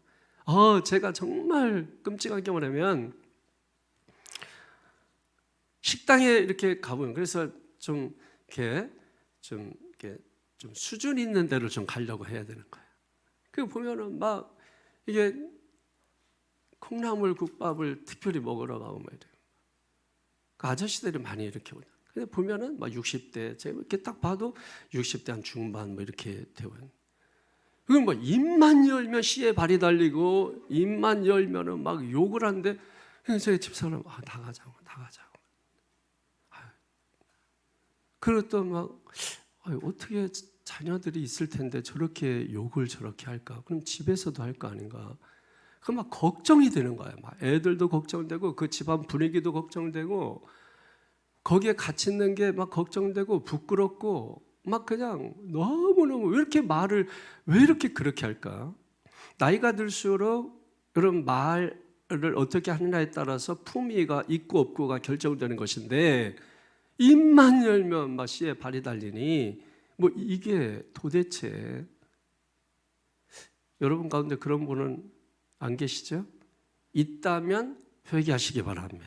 제가 정말 끔찍한 게 뭐냐면 식당에 이렇게 가보면 그래서 좀 수준 있는 데를 좀 가려고 해야 되는 거예요. 그 보면은 막 이게 콩나물 국밥을 특별히 먹으러 가고 뭐 이래요. 그 아저씨들이 많이 이렇게 오죠. 근데 보면은 막 60대, 제가 이렇게 딱 봐도 60대 한 중반 뭐 이렇게 되고. 그건 뭐 입만 열면 씨에 발이 달리고 입만 열면은 막 욕을 하는데 저희 집사람 나가자고. 그리고 또 막 어떻게 자녀들이 있을 텐데 저렇게 욕을 저렇게 할까? 그럼 집에서도 할 거 아닌가? 그 막 걱정이 되는 거예요. 막 애들도 걱정되고 그 집안 분위기도 걱정되고 거기에 같이 있는 게 막 걱정되고 부끄럽고 막 그냥 너무너무 왜 이렇게 그렇게 할까? 나이가 들수록 여러분 말을 어떻게 하느냐에 따라서 품위가 있고 없고가 결정되는 것인데 입만 열면 막 씨에 발이 달리니 뭐 이게 도대체 여러분 가운데 그런 분은 안 계시죠? 있다면 회개하시기 바랍니다.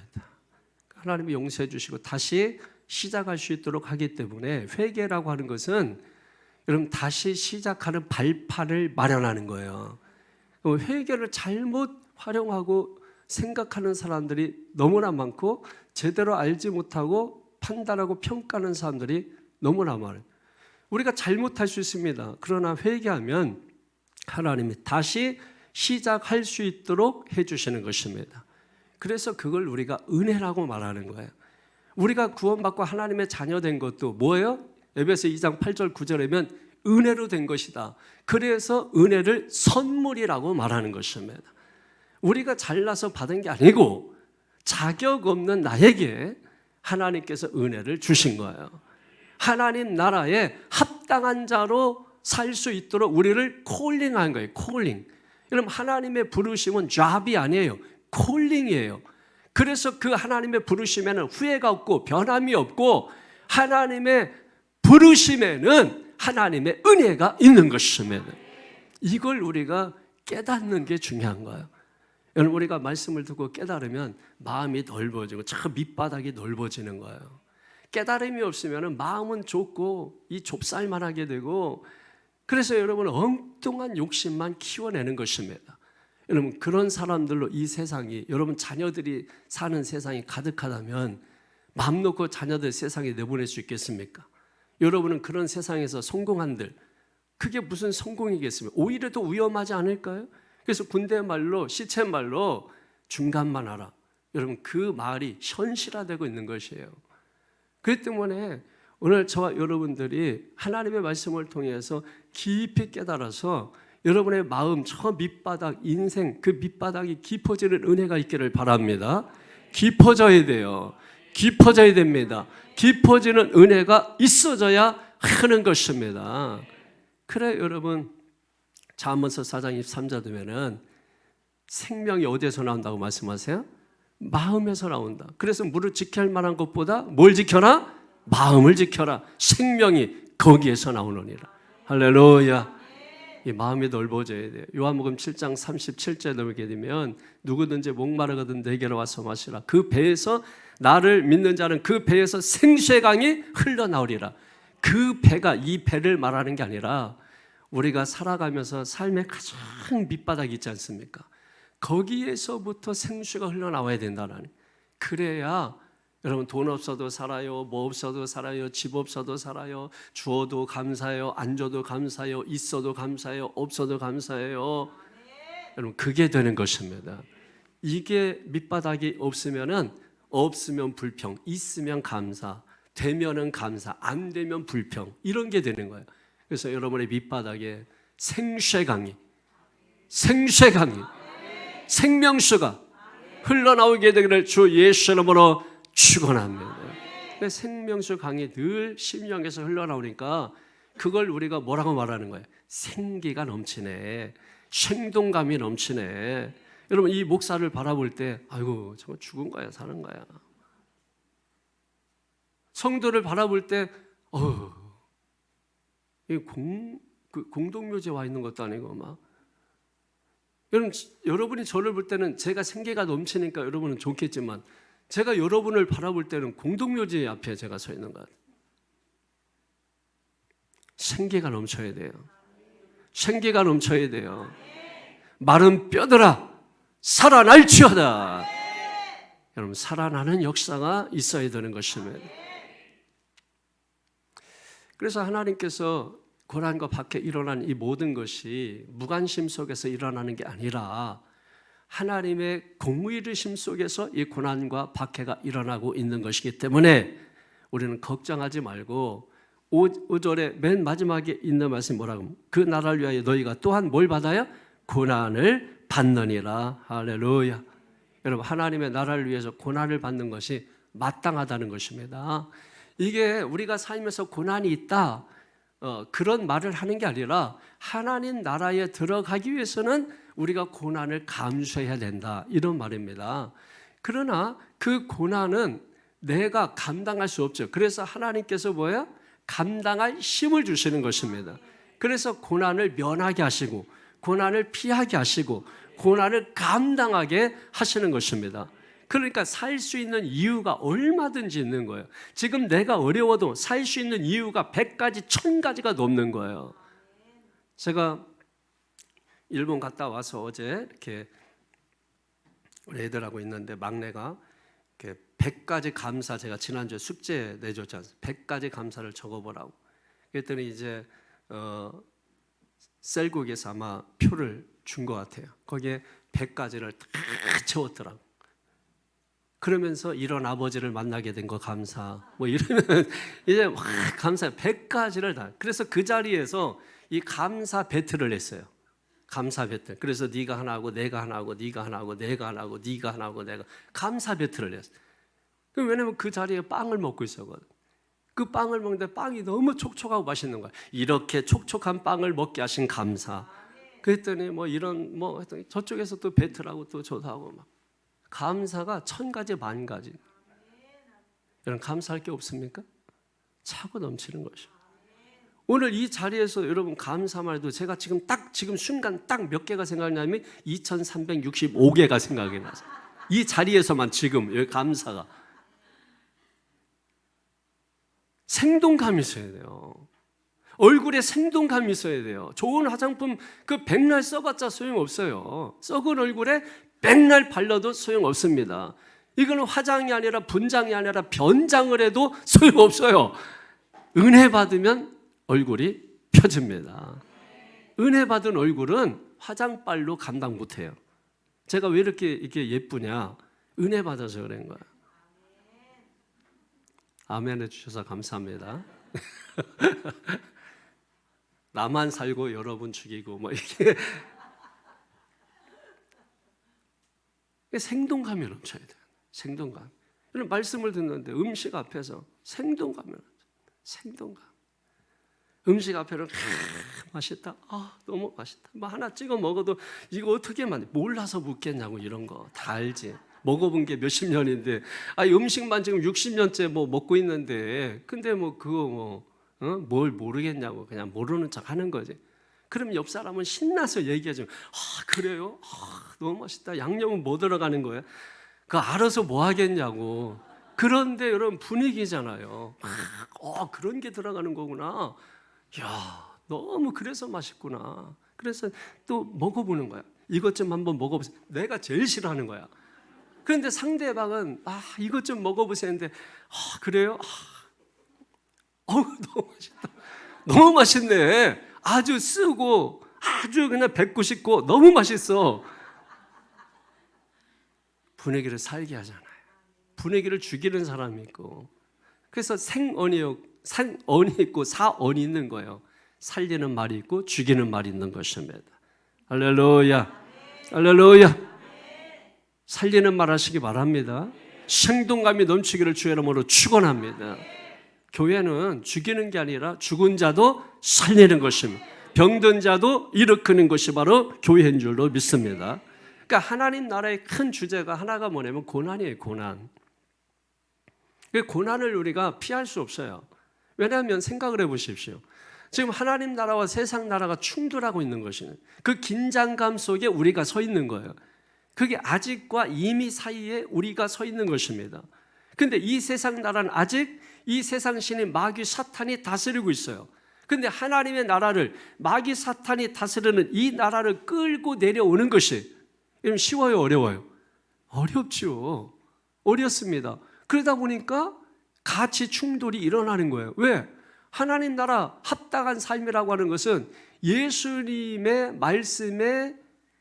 하나님이 용서해 주시고 다시 시작할 수 있도록 하기 때문에 회개라고 하는 것은 여러분 다시 시작하는 발판을 마련하는 거예요. 회개를 잘못 활용하고 생각하는 사람들이 너무나 많고 제대로 알지 못하고 판단하고 평가하는 사람들이 너무나 많아요. 우리가 잘못할 수 있습니다. 그러나 회개하면 하나님이 다시 시작할 수 있도록 해주시는 것입니다. 그래서 그걸 우리가 은혜라고 말하는 거예요. 우리가 구원받고 하나님의 자녀 된 것도 뭐예요? 에베소 2장 8절 9절에면 은혜로 된 것이다. 그래서 은혜를 선물이라고 말하는 것입니다. 우리가 잘나서 받은 게 아니고 자격 없는 나에게 하나님께서 은혜를 주신 거예요. 하나님 나라에 합당한 자로 살 수 있도록 우리를 콜링한 거예요. 콜링. 여러분, 하나님의 부르심은 잡이 아니에요. 콜링이에요. 그래서 그 하나님의 부르심에는 후회가 없고 변함이 없고 하나님의 부르심에는 하나님의 은혜가 있는 것입니다. 이걸 우리가 깨닫는 게 중요한 거예요. 여러분, 우리가 말씀을 듣고 깨달으면 마음이 넓어지고 참 밑바닥이 넓어지는 거예요. 깨달음이 없으면 마음은 좁고 이 좁쌀만하게 되고, 그래서 여러분 엉뚱한 욕심만 키워내는 것입니다. 여러분, 그런 사람들로 이 세상이, 여러분 자녀들이 사는 세상이 가득하다면 마음 놓고 자녀들 세상에 내보낼 수 있겠습니까? 여러분은 그런 세상에서 성공한들, 그게 무슨 성공이겠습니까? 오히려 더 위험하지 않을까요? 그래서 군대 말로, 시체 말로 중간만 하라. 여러분, 그 말이 현실화되고 있는 것이에요. 그렇기 때문에 오늘 저와 여러분들이 하나님의 말씀을 통해서 깊이 깨달아서 여러분의 마음, 저 밑바닥, 인생 그 밑바닥이 깊어지는 은혜가 있기를 바랍니다. 깊어져야 돼요. 깊어져야 됩니다. 깊어지는 은혜가 있어져야 하는 것입니다. 그래, 여러분, 잠언서 4장 23절 되면은 생명이 어디에서 나온다고 말씀하세요? 마음에서 나온다. 그래서 무릇 지켜야 할 만한 것보다 뭘 지켜라? 마음을 지켜라. 생명이 거기에서 나오느니라. 할렐루야. 이 마음이 넓어져야 돼요. 요한복음 7장 37절 넘게 되면 누구든지 목마르거든 내게로 와서 마시라. 그 배에서, 나를 믿는 자는 그 배에서 생수의 강이 흘러나오리라. 그 배가, 이 배를 말하는 게 아니라 우리가 살아가면서 삶의 가장 밑바닥이 있지 않습니까? 거기에서부터 생수가 흘러나와야 된다는. 그래야 여러분, 돈 없어도 살아요, 뭐 없어도 살아요, 집 없어도 살아요, 주어도 감사해요, 안 줘도 감사해요, 있어도 감사해요, 없어도 감사해요. 여러분, 그게 되는 것입니다. 이게 밑바닥이 없으면 불평, 있으면 감사, 되면은 감사, 안 되면 불평, 이런 게 되는 거예요. 그래서 여러분의 밑바닥에 생수의 강이, 생명수가 흘러나오게 되기를 주 예수 이름으로 축원합니다. 생명수 강이 늘 심령에서 흘러나오니까 그걸 우리가 뭐라고 말하는 거예요? 생기가 넘치네, 생동감이 넘치네. 여러분, 이 목사를 바라볼 때 아이고, 저거 죽은 거야, 사는 거야. 성도를 바라볼 때 공동묘지에 와 있는 것도 아니고 막. 여러분이 저를 볼 때는 제가 생기가 넘치니까 여러분은 좋겠지만, 제가 여러분을 바라볼 때는 공동묘지 앞에 제가 서 있는 것 같아요. 생기가 넘쳐야 돼요. 생기가 넘쳐야 돼요. 마른 뼈들아 살아날지어다. 여러분, 살아나는 역사가 있어야 되는 것입니다. 그래서 하나님께서 고난과 박해 일어난 이 모든 것이 무관심 속에서 일어나는 게 아니라 하나님의 공의르심 속에서 이 고난과 박해가 일어나고 있는 것이기 때문에 우리는 걱정하지 말고 5절에 맨 마지막에 있는 말씀이 뭐라고? 그 나라를 위하여 너희가 또한 뭘 받아요? 고난을 받느니라. 할렐루야. 여러분, 하나님의 나라를 위해서 고난을 받는 것이 마땅하다는 것입니다. 이게 우리가 살면서 고난이 있다, 그런 말을 하는 게 아니라 하나님 나라에 들어가기 위해서는 우리가 고난을 감수해야 된다, 이런 말입니다. 그러나 그 고난은 내가 감당할 수 없죠. 그래서 하나님께서 뭐예요? 감당할 힘을 주시는 것입니다. 그래서 고난을 면하게 하시고 고난을 피하게 하시고 고난을 감당하게 하시는 것입니다. 그러니까 살 수 있는 이유가 얼마든지 있는 거예요. 지금 내가 어려워도 살 수 있는 이유가 100가지, 1000가지가 넘는 거예요. 제가 일본 갔다 와서 어제 이렇게 우리 애들하고 있는데 막내가 이렇게 100가지 감사, 제가 지난주에 숙제 내줬지 않습니까? 100가지 감사를 적어보라고. 그랬더니 이제 셀국에서 아마 표를 준 것 같아요. 거기에 100가지를 다 채웠더라고. 그러면서 이런 아버지를 만나게 된 거 감사. 뭐 이러면 이제 막 감사 100가지를 다. 그래서 그 자리에서 이 감사 배틀을 했어요. 감사 배틀. 그래서 네가 하나 하고 내가 하나 하고 네가 하나 하고 내가 하나 하고 네가 하나 하고 내가 감사 배틀을 했어요. 왜냐면 그 자리에 빵을 먹고 있었거든. 그 빵을 먹는데 빵이 너무 촉촉하고 맛있는 거야. 이렇게 촉촉한 빵을 먹게 하신 감사. 그랬더니 뭐 이런 뭐 저쪽에서 또 배틀하고 또 저도 하고 막 감사가 1000가지 만가지. 여러분 감사할 게 없습니까? 차고 넘치는 것이요. 오늘 이 자리에서 여러분 감사만 해도 제가 지금 순간 딱 몇 개가 생각나면 2365개가 생각이 나서 이 자리에서만 지금 여기 감사가 생동감이 있어야 돼요. 얼굴에 생동감이 있어야 돼요. 좋은 화장품 그 백날 써봤자 소용없어요. 썩은 얼굴에 백날 발라도 소용없습니다. 이거는 화장이 아니라 분장이 아니라 변장을 해도 소용없어요. 은혜 받으면 얼굴이 펴집니다. 은혜 받은 얼굴은 화장빨로 감당 못해요. 제가 왜 이렇게 예쁘냐? 은혜 받아서 그런 거야. 아멘 해주셔서 감사합니다. 나만 살고 여러분 죽이고 뭐 이게 생동감이 넘쳐야 돼요. 생동감. 이런 말씀을 듣는데 음식 앞에서 생동감이 넘쳐요. 생동감. 음식 앞에는 맛있다. 너무 맛있다. 뭐 하나 찍어 먹어도 이거 어떻게 몰라서 묻겠냐고 이런 거 다 알지. 먹어본 게 몇십 년인데 음식만 지금 60년째 뭐 먹고 있는데 근데 뭐 그거 뭘 모르겠냐고 그냥 모르는 척 하는 거지. 그럼 옆 사람은 신나서 얘기하죠. 그래요? 너무 맛있다. 양념은 뭐 들어가는 거야? 그거 알아서 뭐 하겠냐고. 그런데 여러분 분위기잖아요. 그런 게 들어가는 거구나. 야, 너무 그래서 맛있구나. 그래서 또 먹어보는 거야. 이것 좀 한번 먹어보세요. 내가 제일 싫어하는 거야. 그런데 상대방은 이것 좀 먹어보세요 했는데 그래요? 너무 맛있다. 너무 맛있네. 아주 쓰고 아주 그냥 뱉고 싶고 너무 맛있어. 분위기를 살게 하잖아요. 분위기를 죽이는 사람이 있고. 그래서 생언이 있고 사언이 있는 거예요. 살리는 말이 있고 죽이는 말이 있는 것입니다. 할렐루야. 할렐루야. 살리는 말 하시기 바랍니다. 생동감이 넘치기를 주의 이름으로 축원합니다. 교회는 죽이는 게 아니라 죽은 자도 살리는 것입니다. 병든 자도 일으키는 것이 바로 교회인 줄로 믿습니다. 그러니까 하나님 나라의 큰 주제가 하나가 뭐냐면 고난이에요. 고난. 고난을 우리가 피할 수 없어요. 왜냐하면 생각을 해보십시오. 지금 하나님 나라와 세상 나라가 충돌하고 있는 것이는 그 긴장감 속에 우리가 서 있는 거예요. 그게 아직과 이미 사이에 우리가 서 있는 것입니다. 그런데 이 세상 나라는 아직 이 세상 신인 마귀 사탄이 다스리고 있어요. 그런데 하나님의 나라를 마귀 사탄이 다스리는 이 나라를 끌고 내려오는 것이 쉬워요, 어려워요? 어렵죠. 어렵습니다. 그러다 보니까 가치 충돌이 일어나는 거예요. 왜? 하나님 나라 합당한 삶이라고 하는 것은 예수님의 말씀에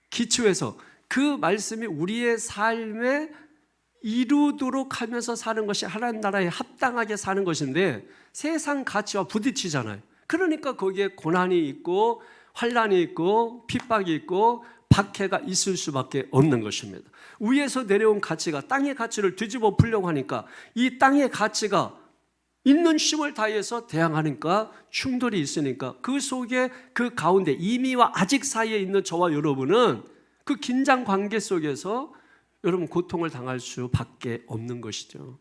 기초해서 그 말씀이 우리의 삶에 이루도록 하면서 사는 것이 하나님 나라에 합당하게 사는 것인데 세상 가치와 부딪히잖아요. 그러니까 거기에 고난이 있고 환난이 있고 핍박이 있고 박해가 있을 수밖에 없는 것입니다. 위에서 내려온 가치가 땅의 가치를 뒤집어 풀려고 하니까 이 땅의 가치가 있는 힘을 다해서 대항하니까 충돌이 있으니까 그 속에 그 가운데 이미와 아직 사이에 있는 저와 여러분은 그 긴장 관계 속에서 여러분 고통을 당할 수밖에 없는 것이죠.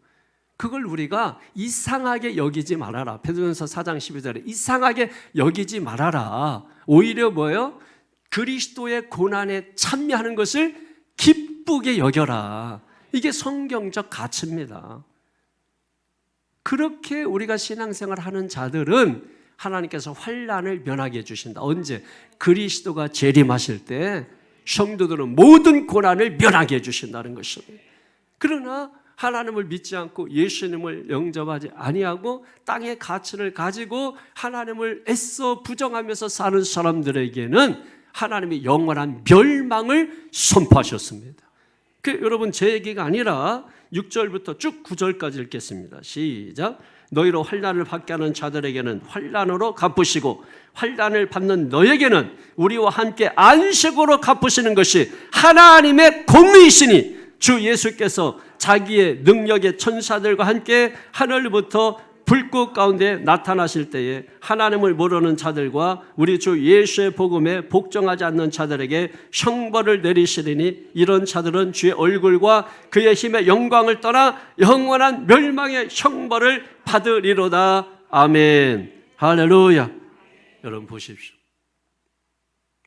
그걸 우리가 이상하게 여기지 말아라. 베드로전서 4장 12절에 이상하게 여기지 말아라. 오히려 뭐예요? 그리스도의 고난에 참여하는 것을 기쁘게 여겨라. 이게 성경적 가치입니다. 그렇게 우리가 신앙생활을 하는 자들은 하나님께서 환난을 면하게 해주신다. 언제? 그리스도가 재림하실 때 성도들은 모든 고난을 면하게 해주신다는 것입니다. 그러나 하나님을 믿지 않고 예수님을 영접하지 아니하고 땅의 가치를 가지고 하나님을 애써 부정하면서 사는 사람들에게는 하나님이 영원한 멸망을 선포하셨습니다. 여러분 제 얘기가 아니라 6절부터 쭉 9절까지 읽겠습니다. 시작. 너희로 환난을 받게 하는 자들에게는 환난으로 갚으시고 환난을 받는 너에게는 우리와 함께 안식으로 갚으시는 것이 하나님의 공의이시니 주 예수께서 자기의 능력의 천사들과 함께 하늘부터 불꽃 가운데 나타나실 때에 하나님을 모르는 자들과 우리 주 예수의 복음에 복종하지 않는 자들에게 형벌을 내리시리니 이런 자들은 주의 얼굴과 그의 힘의 영광을 떠나 영원한 멸망의 형벌을 받으리로다. 아멘. 할렐루야. 여러분 보십시오.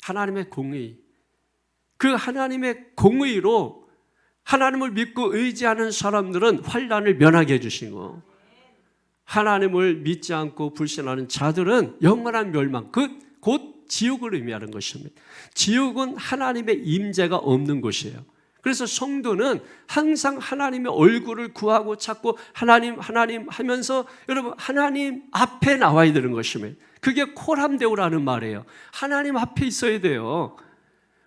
하나님의 공의, 그 하나님의 공의로 하나님을 믿고 의지하는 사람들은 환난을 면하게 해주시고, 하나님을 믿지 않고 불신하는 자들은 영원한 멸망, 곧 지옥을 의미하는 것입니다. 지옥은 하나님의 임재가 없는 곳이에요. 그래서 성도는 항상 하나님의 얼굴을 구하고 찾고 하나님 하면서 여러분 하나님 앞에 나와야 되는 것입니다. 그게 콜함데오라는 말이에요. 하나님 앞에 있어야 돼요.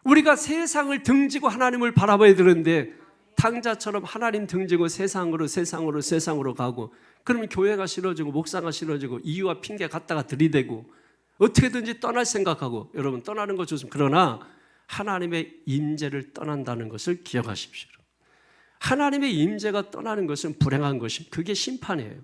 우리가 세상을 등지고 하나님을 바라봐야 되는데 당자처럼 하나님 등지고 세상으로 가고, 그러면 교회가 싫어지고 목사가 싫어지고 이유와 핑계 갖다가 들이대고 어떻게든지 떠날 생각하고, 여러분 떠나는 거 좋습니다. 그러나 하나님의 임재를 떠난다는 것을 기억하십시오. 하나님의 임재가 떠나는 것은 불행한 것입니다. 그게 심판이에요.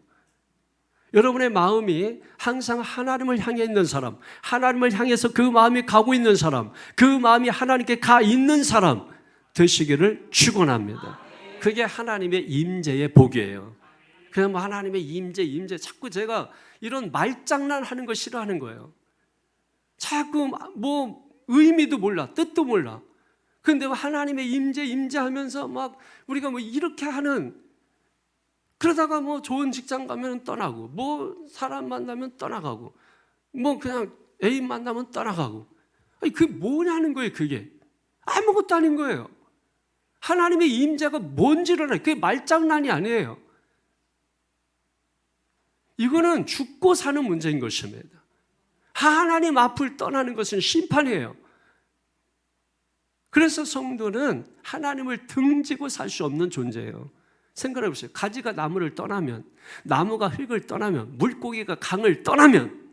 여러분의 마음이 항상 하나님을 향해 있는 사람, 하나님을 향해서 그 마음이 가고 있는 사람, 그 마음이 하나님께 가 있는 사람 되시기를 축원합니다. 그게 하나님의 임재의 복이에요. 그냥 뭐 하나님의 임재 자꾸 제가 이런 말장난 하는 거 싫어하는 거예요. 자꾸 뭐 의미도 몰라, 뜻도 몰라. 그런데 하나님의 임재하면서 막 우리가 뭐 이렇게 하는, 그러다가 뭐 좋은 직장 가면 떠나고, 뭐 사람 만나면 떠나가고, 뭐 그냥 애인 만나면 떠나가고. 아니 그게 뭐냐는 거예요. 그게 아무것도 아닌 거예요. 하나님의 임재가 뭔지를 알아요. 그게 말장난이 아니에요. 이거는 죽고 사는 문제인 것입니다. 하나님 앞을 떠나는 것은 심판이에요. 그래서 성도는 하나님을 등지고 살 수 없는 존재예요. 생각해 보세요. 가지가 나무를 떠나면, 나무가 흙을 떠나면, 물고기가 강을 떠나면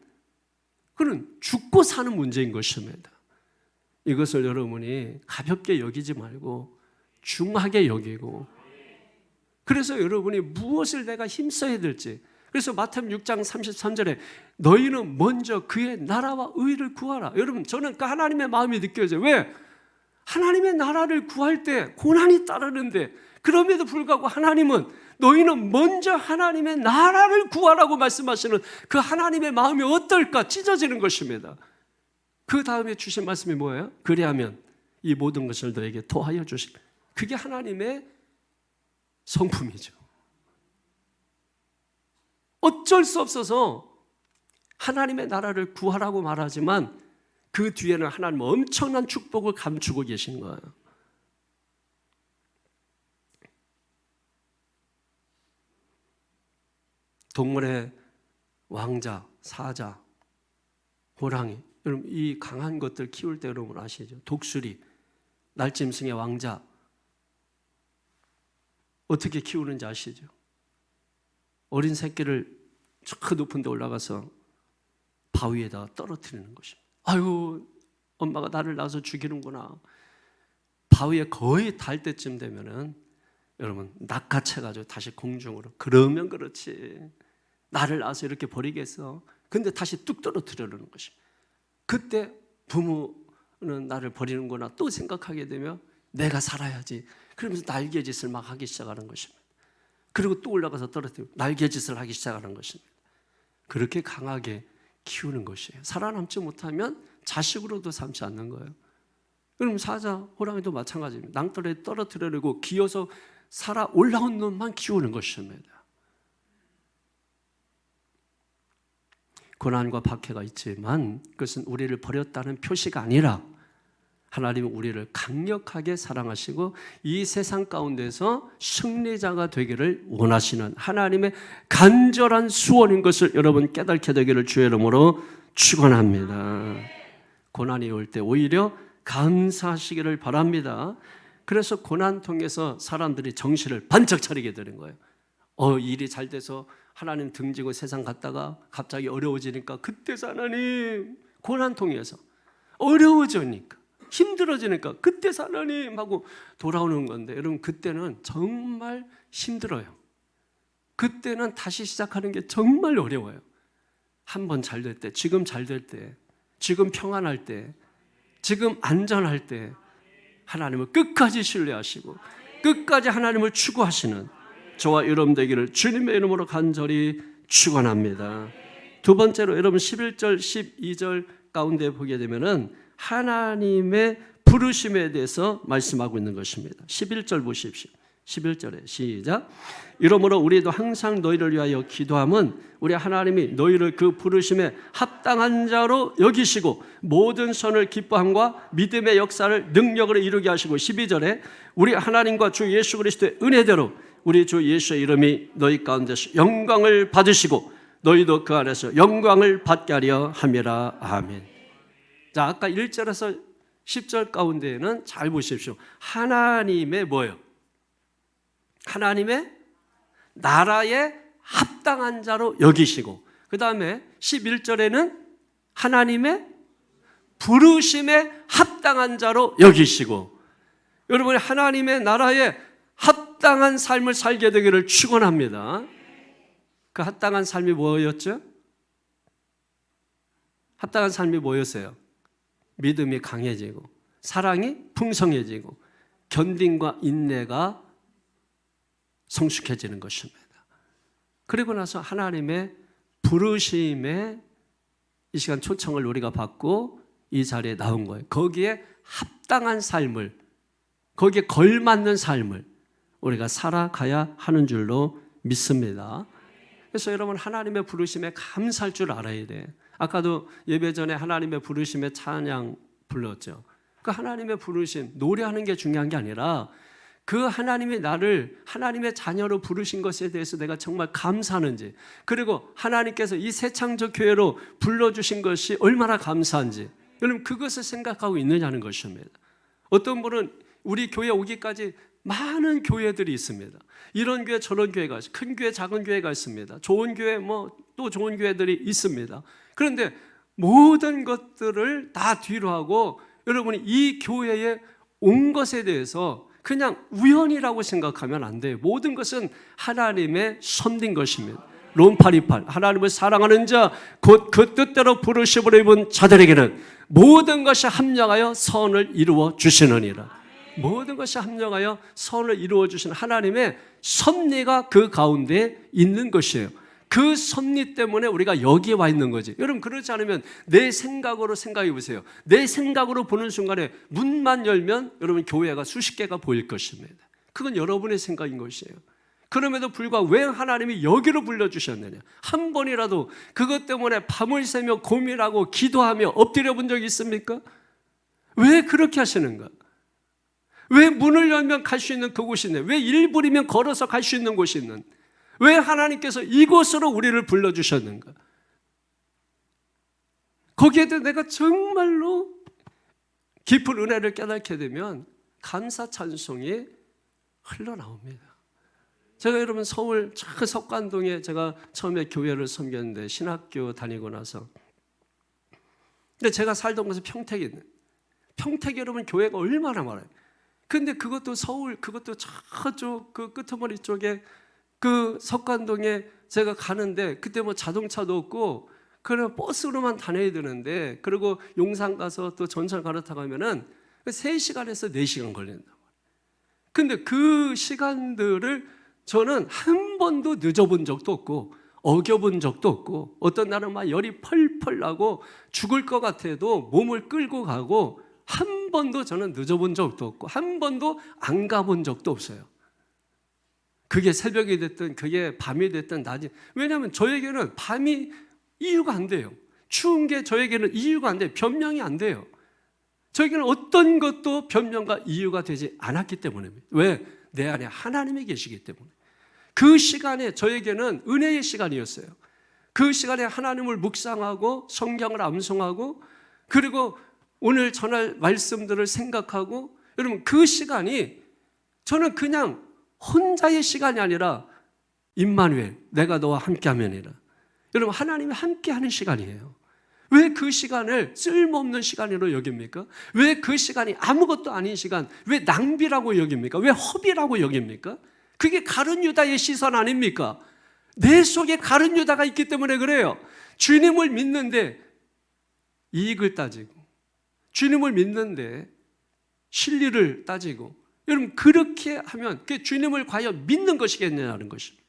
그는 죽고 사는 문제인 것입니다. 이것을 여러분이 가볍게 여기지 말고 중하게 여기고, 그래서 여러분이 무엇을 내가 힘써야 될지, 그래서 마태복음 6장 33절에 너희는 먼저 그의 나라와 의를 구하라. 여러분 저는 그 하나님의 마음이 느껴져요. 왜? 하나님의 나라를 구할 때 고난이 따르는데, 그럼에도 불구하고 하나님은 너희는 먼저 하나님의 나라를 구하라고 말씀하시는 그 하나님의 마음이 어떨까 찢어지는 것입니다. 그 다음에 주신 말씀이 뭐예요? 그리하면 이 모든 것을 너에게 더하여 주실, 그게 하나님의 성품이죠. 어쩔 수 없어서 하나님의 나라를 구하라고 말하지만 그 뒤에는 하나님 엄청난 축복을 감추고 계신 거예요. 동물의 왕자, 사자, 호랑이, 여러분 이 강한 것들 키울 때 여러분 아시죠? 독수리, 날짐승의 왕자 어떻게 키우는지 아시죠? 어린 새끼를 저 높은 데 올라가서 바위에다 떨어뜨리는 것입니다. 아유, 엄마가 나를 낳아서 죽이는구나. 바위에 거의 닿을 때쯤 되면은 여러분 낚아채가지고 다시 공중으로, 그러면 그렇지 나를 낳아서 이렇게 버리겠어. 근데 다시 뚝 떨어뜨리는 것입니다. 그때 부모는 나를 버리는구나 또 생각하게 되면 내가 살아야지, 그러면서 날개짓을 막 하기 시작하는 것입니다. 그리고 또 올라가서 떨어뜨리고 날개짓을 하기 시작하는 것입니다. 그렇게 강하게 키우는 것이에요. 살아남지 못하면 자식으로도 삼지 않는 거예요. 그럼 사자, 호랑이도 마찬가지입니다. 낭떠러지에 떨어뜨리려고 기어서 살아 올라온 놈만 키우는 것입니다. 고난과 박해가 있지만 그것은 우리를 버렸다는 표시가 아니라 하나님은 우리를 강력하게 사랑하시고 이 세상 가운데서 승리자가 되기를 원하시는 하나님의 간절한 소원인 것을 여러분 깨닫게 되기를 주의 이름으로 축원합니다. 고난이 올 때 오히려 감사하시기를 바랍니다. 그래서 고난 통해서 사람들이 정신을 반짝 차리게 되는 거예요. 일이 잘 돼서 하나님 등지고 세상 갔다가 갑자기 어려워지니까 그때서 하나님, 고난 통해서 어려워지니까 힘들어지니까 그때서 하나님 하고 돌아오는 건데, 여러분 그때는 정말 힘들어요. 그때는 다시 시작하는 게 정말 어려워요. 한 번 잘 될 때, 지금 잘 될 때, 지금 평안할 때, 지금 안전할 때 하나님을 끝까지 신뢰하시고 끝까지 하나님을 추구하시는 저와 여러분 되기를 주님의 이름으로 간절히 축원합니다. 두 번째로 여러분 11절 12절 가운데 보게 되면은 하나님의 부르심에 대해서 말씀하고 있는 것입니다. 11절 보십시오. 11절에 시작. 이러므로 우리도 항상 너희를 위하여 기도함은 우리 하나님이 너희를 그 부르심에 합당한 자로 여기시고 모든 선을 기뻐함과 믿음의 역사를 능력으로 이루게 하시고, 12절에 우리 하나님과 주 예수 그리스도의 은혜대로 우리 주 예수의 이름이 너희 가운데서 영광을 받으시고 너희도 그 안에서 영광을 받게 하려 함이라. 아멘. 자, 아까 1절에서 10절 가운데에는 잘 보십시오. 하나님의 뭐예요? 하나님의 나라에 합당한 자로 여기시고, 그 다음에 11절에는 하나님의 부르심에 합당한 자로 여기시고, 여러분이 하나님의 나라에 합당한 삶을 살게 되기를 축원합니다. 그 합당한 삶이 뭐였죠? 합당한 삶이 뭐였어요? 믿음이 강해지고 사랑이 풍성해지고 견딘과 인내가 성숙해지는 것입니다. 그리고 나서 하나님의 부르심에 이 시간 초청을 우리가 받고 이 자리에 나온 거예요. 거기에 합당한 삶을, 거기에 걸맞는 삶을 우리가 살아가야 하는 줄로 믿습니다. 그래서 여러분 하나님의 부르심에 감사할 줄 알아야 돼. 아까도 예배 전에 하나님의 부르심에 찬양 불렀죠. 그 하나님의 부르심, 노래하는 게 중요한 게 아니라 그 하나님이 나를 하나님의 자녀로 부르신 것에 대해서 내가 정말 감사하는지, 그리고 하나님께서 이 새창조 교회로 불러주신 것이 얼마나 감사한지, 여러분 그것을 생각하고 있느냐는 것입니다. 어떤 분은 우리 교회 오기까지 많은 교회들이 있습니다. 이런 교회 저런 교회가 있습니다. 큰 교회 작은 교회가 있습니다. 좋은 교회 또 좋은 교회들이 있습니다. 그런데 모든 것들을 다 뒤로 하고 여러분이 이 교회에 온 것에 대해서 그냥 우연이라고 생각하면 안 돼요. 모든 것은 하나님의 선된 것입니다. 롬 8:28 하나님을 사랑하는 자 곧 그 뜻대로 부르심을 입은 자들에게는 모든 것이 합력하여 선을 이루어 주시느니라. 모든 것이 합력하여 선을 이루어 주시는 하나님의 섭리가 그 가운데 있는 것이에요. 그 섭리 때문에 우리가 여기에 와 있는 거지. 여러분 그렇지 않으면 내 생각으로 생각해 보세요. 내 생각으로 보는 순간에 문만 열면 여러분 교회가 수십 개가 보일 것입니다. 그건 여러분의 생각인 것이에요. 그럼에도 불구하고 왜 하나님이 여기로 불러주셨느냐? 한 번이라도 그것 때문에 밤을 새며 고민하고 기도하며 엎드려 본 적이 있습니까? 왜 그렇게 하시는가? 왜 문을 열면 갈 수 있는 그곳이 있네? 왜 1분이면 걸어서 갈 수 있는 곳이 있는? 왜 하나님께서 이곳으로 우리를 불러주셨는가? 거기에 대해 내가 정말로 깊은 은혜를 깨닫게 되면 감사 찬송이 흘러나옵니다. 제가 여러분 서울 석관동에 제가 처음에 교회를 섬겼는데 신학교 다니고 나서, 근데 제가 살던 곳은 평택에 있는, 평택 여러분 교회가 얼마나 많아요. 근데 그것도 서울, 그것도 저쪽 그 끄트머리 쪽에 그 석관동에 제가 가는데 그때 자동차도 없고 그냥 버스로만 다녀야 되는데, 그리고 용산 가서 또 전철 갈아타고 하면은 3시간에서 4시간 걸린단 말이에요. 근데 그 시간들을 저는 한 번도 늦어본 적도 없고 어겨본 적도 없고, 어떤 날은 막 열이 펄펄 나고 죽을 것 같아도 몸을 끌고 가고, 한 번도 저는 늦어본 적도 없고 한 번도 안 가본 적도 없어요. 그게 새벽이 됐든 그게 밤이 됐든 낮이, 왜냐하면 저에게는 밤이 이유가 안 돼요. 추운 게 저에게는 이유가 안 돼요. 변명이 안 돼요. 저에게는 어떤 것도 변명과 이유가 되지 않았기 때문입니다. 왜? 내 안에 하나님이 계시기 때문에. 그 시간에 저에게는 은혜의 시간이었어요. 그 시간에 하나님을 묵상하고 성경을 암송하고, 그리고 오늘 전할 말씀들을 생각하고, 여러분 그 시간이 저는 그냥 혼자의 시간이 아니라 임마누엘, 내가 너와 함께하면이라. 여러분 하나님이 함께하는 시간이에요. 왜 그 시간을 쓸모없는 시간으로 여깁니까? 왜 그 시간이 아무것도 아닌 시간, 왜 낭비라고 여깁니까? 왜 허비라고 여깁니까? 그게 가룟 유다의 시선 아닙니까? 내 속에 가룟 유다가 있기 때문에 그래요. 주님을 믿는데 이익을 따지고, 주님을 믿는데 진리를 따지고, 여러분 그렇게 하면 그게 주님을 과연 믿는 것이겠느냐는 것입니다.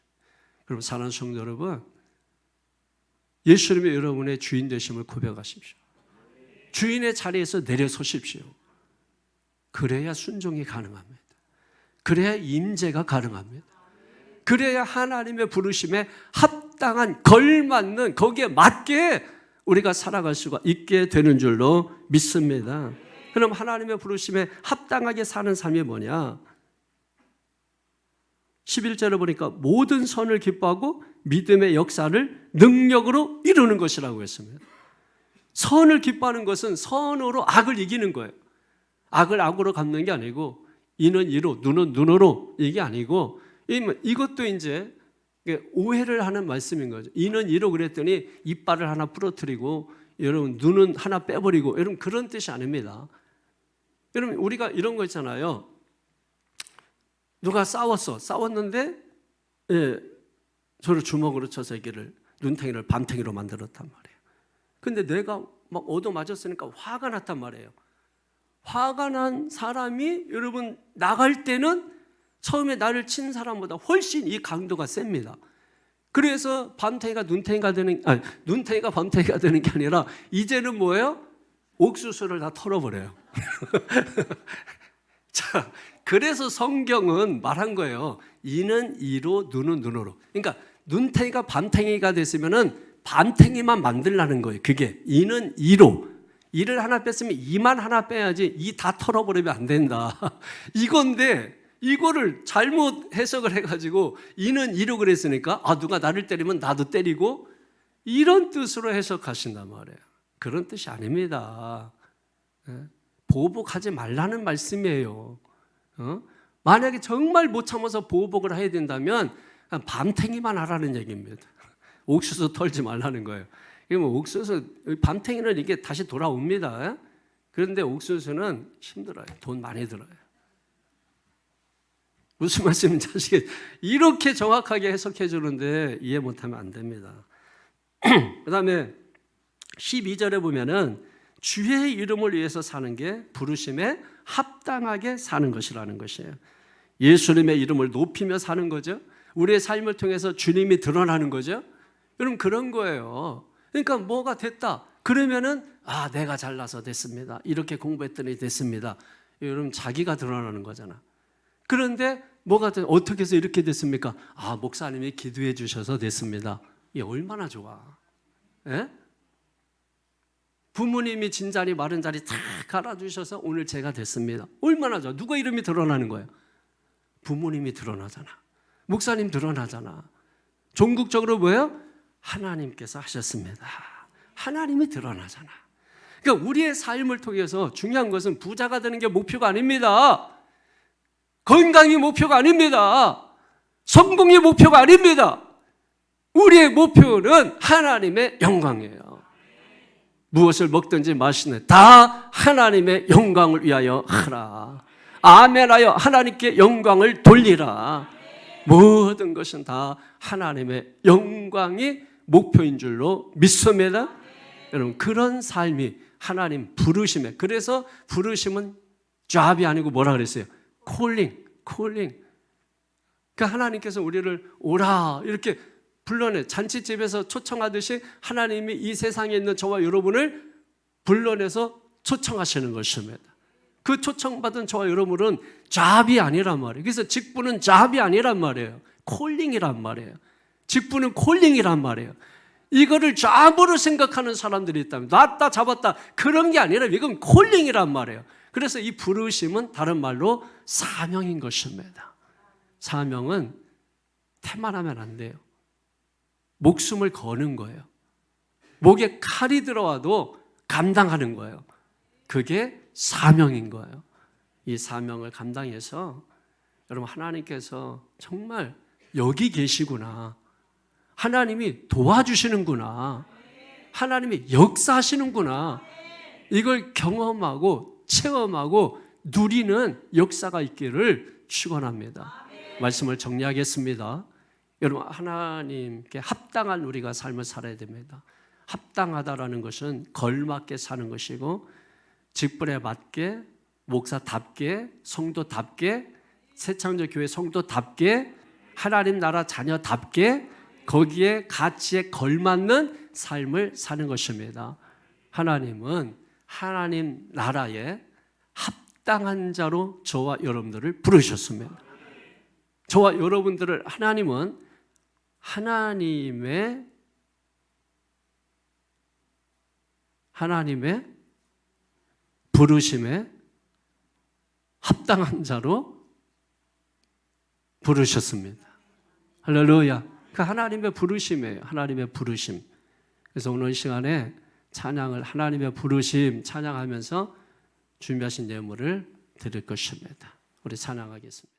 여러분 사랑하는 성도 여러분, 예수님이 여러분의 주인 되심을 고백하십시오. 주인의 자리에서 내려서십시오. 그래야 순종이 가능합니다. 그래야 임재가 가능합니다. 그래야 하나님의 부르심에 합당한, 걸맞는, 거기에 맞게 우리가 살아갈 수가 있게 되는 줄로 믿습니다. 그럼 하나님의 부르심에 합당하게 사는 삶이 뭐냐? 11절에 보니까 모든 선을 기뻐하고 믿음의 역사를 능력으로 이루는 것이라고 했습니다. 선을 기뻐하는 것은 선으로 악을 이기는 거예요. 악을 악으로 갚는 게 아니고, 이는 이로, 눈은 눈으로, 이게 아니고, 이것도 이제 오해를 하는 말씀인 거죠. 이는 이로 그랬더니 이빨을 하나 부러뜨리고, 여러분 눈은 하나 빼버리고, 여러분 그런 뜻이 아닙니다. 여러분 우리가 이런 거 있잖아요. 누가 싸웠는데 저를 주먹으로 쳐서 이를 눈탱이를 밤탱이로 만들었단 말이에요. 근데 내가 막 얻어맞았으니까 화가 났단 말이에요. 화가 난 사람이 여러분 나갈 때는 처음에 나를 친 사람보다 훨씬 이 강도가 셉니다. 그래서 밤탱이가 눈탱이가 되는, 눈탱이가 밤탱이가 되는 게 아니라 이제는 뭐예요? 옥수수를 다 털어버려요. 자, 그래서 성경은 말한 거예요. 이는 이로, 눈은 눈으로. 그러니까 눈탱이가 밤탱이가 됐으면은 밤탱이만 만들라는 거예요. 그게 이는 이로. 이를 하나 뺐으면 이만 하나 빼야지 이 다 털어버리면 안 된다. 이건데 이거를 잘못 해석을 해가지고 이는 이로 그랬으니까 누가 나를 때리면 나도 때리고, 이런 뜻으로 해석하신단 말이에요. 그런 뜻이 아닙니다. 보복하지 말라는 말씀이에요. 만약에 정말 못 참아서 보복을 해야 된다면 밤탱이만 하라는 얘기입니다. 옥수수 털지 말라는 거예요. 이게 뭐 옥수수, 밤탱이는 이게 다시 돌아옵니다. 그런데 옥수수는 힘들어요. 돈 많이 들어요. 무슨 말씀인지 아시겠어요? 이렇게 정확하게 해석해 주는데 이해 못하면 안 됩니다. 그 다음에 12절에 보면은 주의 이름을 위해서 사는 게 부르심에 합당하게 사는 것이라는 것이에요. 예수님의 이름을 높이며 사는 거죠. 우리의 삶을 통해서 주님이 드러나는 거죠. 여러분 그런 거예요. 그러니까 뭐가 됐다 그러면은 내가 잘나서 됐습니다. 이렇게 공부했더니 됐습니다. 여러분 자기가 드러나는 거잖아. 그런데 뭐가 어떻게 해서 이렇게 됐습니까? 목사님이 기도해 주셔서 됐습니다. 이게 얼마나 좋아. 예? 부모님이 진 자리 마른 자리 다 갈아주셔서 오늘 제가 됐습니다. 얼마나 좋아. 누가 이름이 드러나는 거예요? 부모님이 드러나잖아. 목사님 드러나잖아. 종국적으로 뭐예요? 하나님께서 하셨습니다. 하나님이 드러나잖아. 그러니까 우리의 삶을 통해서 중요한 것은 부자가 되는 게 목표가 아닙니다. 건강이 목표가 아닙니다. 성공이 목표가 아닙니다. 우리의 목표는 하나님의 영광이에요. 무엇을 먹든지 마시는 다 하나님의 영광을 위하여 하라. 아멘하여 하나님께 영광을 돌리라. 모든 것은 다 하나님의 영광이 목표인 줄로 믿습니다. 여러분 그런 삶이 하나님 부르심에, 그래서 부르심은 잡이 아니고 뭐라 그랬어요? 콜링. 그러니까 하나님께서 우리를 오라 이렇게 불러내, 잔치집에서 초청하듯이 하나님이 이 세상에 있는 저와 여러분을 불러내서 초청하시는 것입니다. 그 초청받은 저와 여러분은 잡이 아니란 말이에요. 그래서 직분은 잡이 아니란 말이에요. 콜링이란 말이에요. 직분은 콜링이란 말이에요. 이거를 잡으로 생각하는 사람들이 있다면, 놨다 잡았다 그런 게 아니라 이건 콜링이란 말이에요. 그래서 이 부르심은 다른 말로 사명인 것입니다. 사명은 태만하면 안 돼요. 목숨을 거는 거예요. 목에 칼이 들어와도 감당하는 거예요. 그게 사명인 거예요. 이 사명을 감당해서 여러분 하나님께서 정말 여기 계시구나, 하나님이 도와주시는구나, 하나님이 역사하시는구나, 이걸 경험하고 체험하고 누리는 역사가 있기를 축원합니다. 말씀을 정리하겠습니다. 여러분 하나님께 합당한 우리가 삶을 살아야 됩니다. 합당하다라는 것은 걸맞게 사는 것이고 직분에 맞게, 목사답게, 성도답게, 새창조교회 성도답게, 하나님 나라 자녀답게 거기에 가치에 걸맞는 삶을 사는 것입니다. 하나님은 하나님 나라에 합당한 자로 저와 여러분들을 부르셨습니다. 저와 여러분들을 하나님은 하나님의 부르심에 합당한 자로 부르셨습니다. 할렐루야. 그 하나님의 부르심이에요. 하나님의 부르심. 그래서 오늘 시간에 찬양을 하나님의 부르심 찬양하면서 준비하신 예물을 드릴 것입니다. 우리 찬양하겠습니다.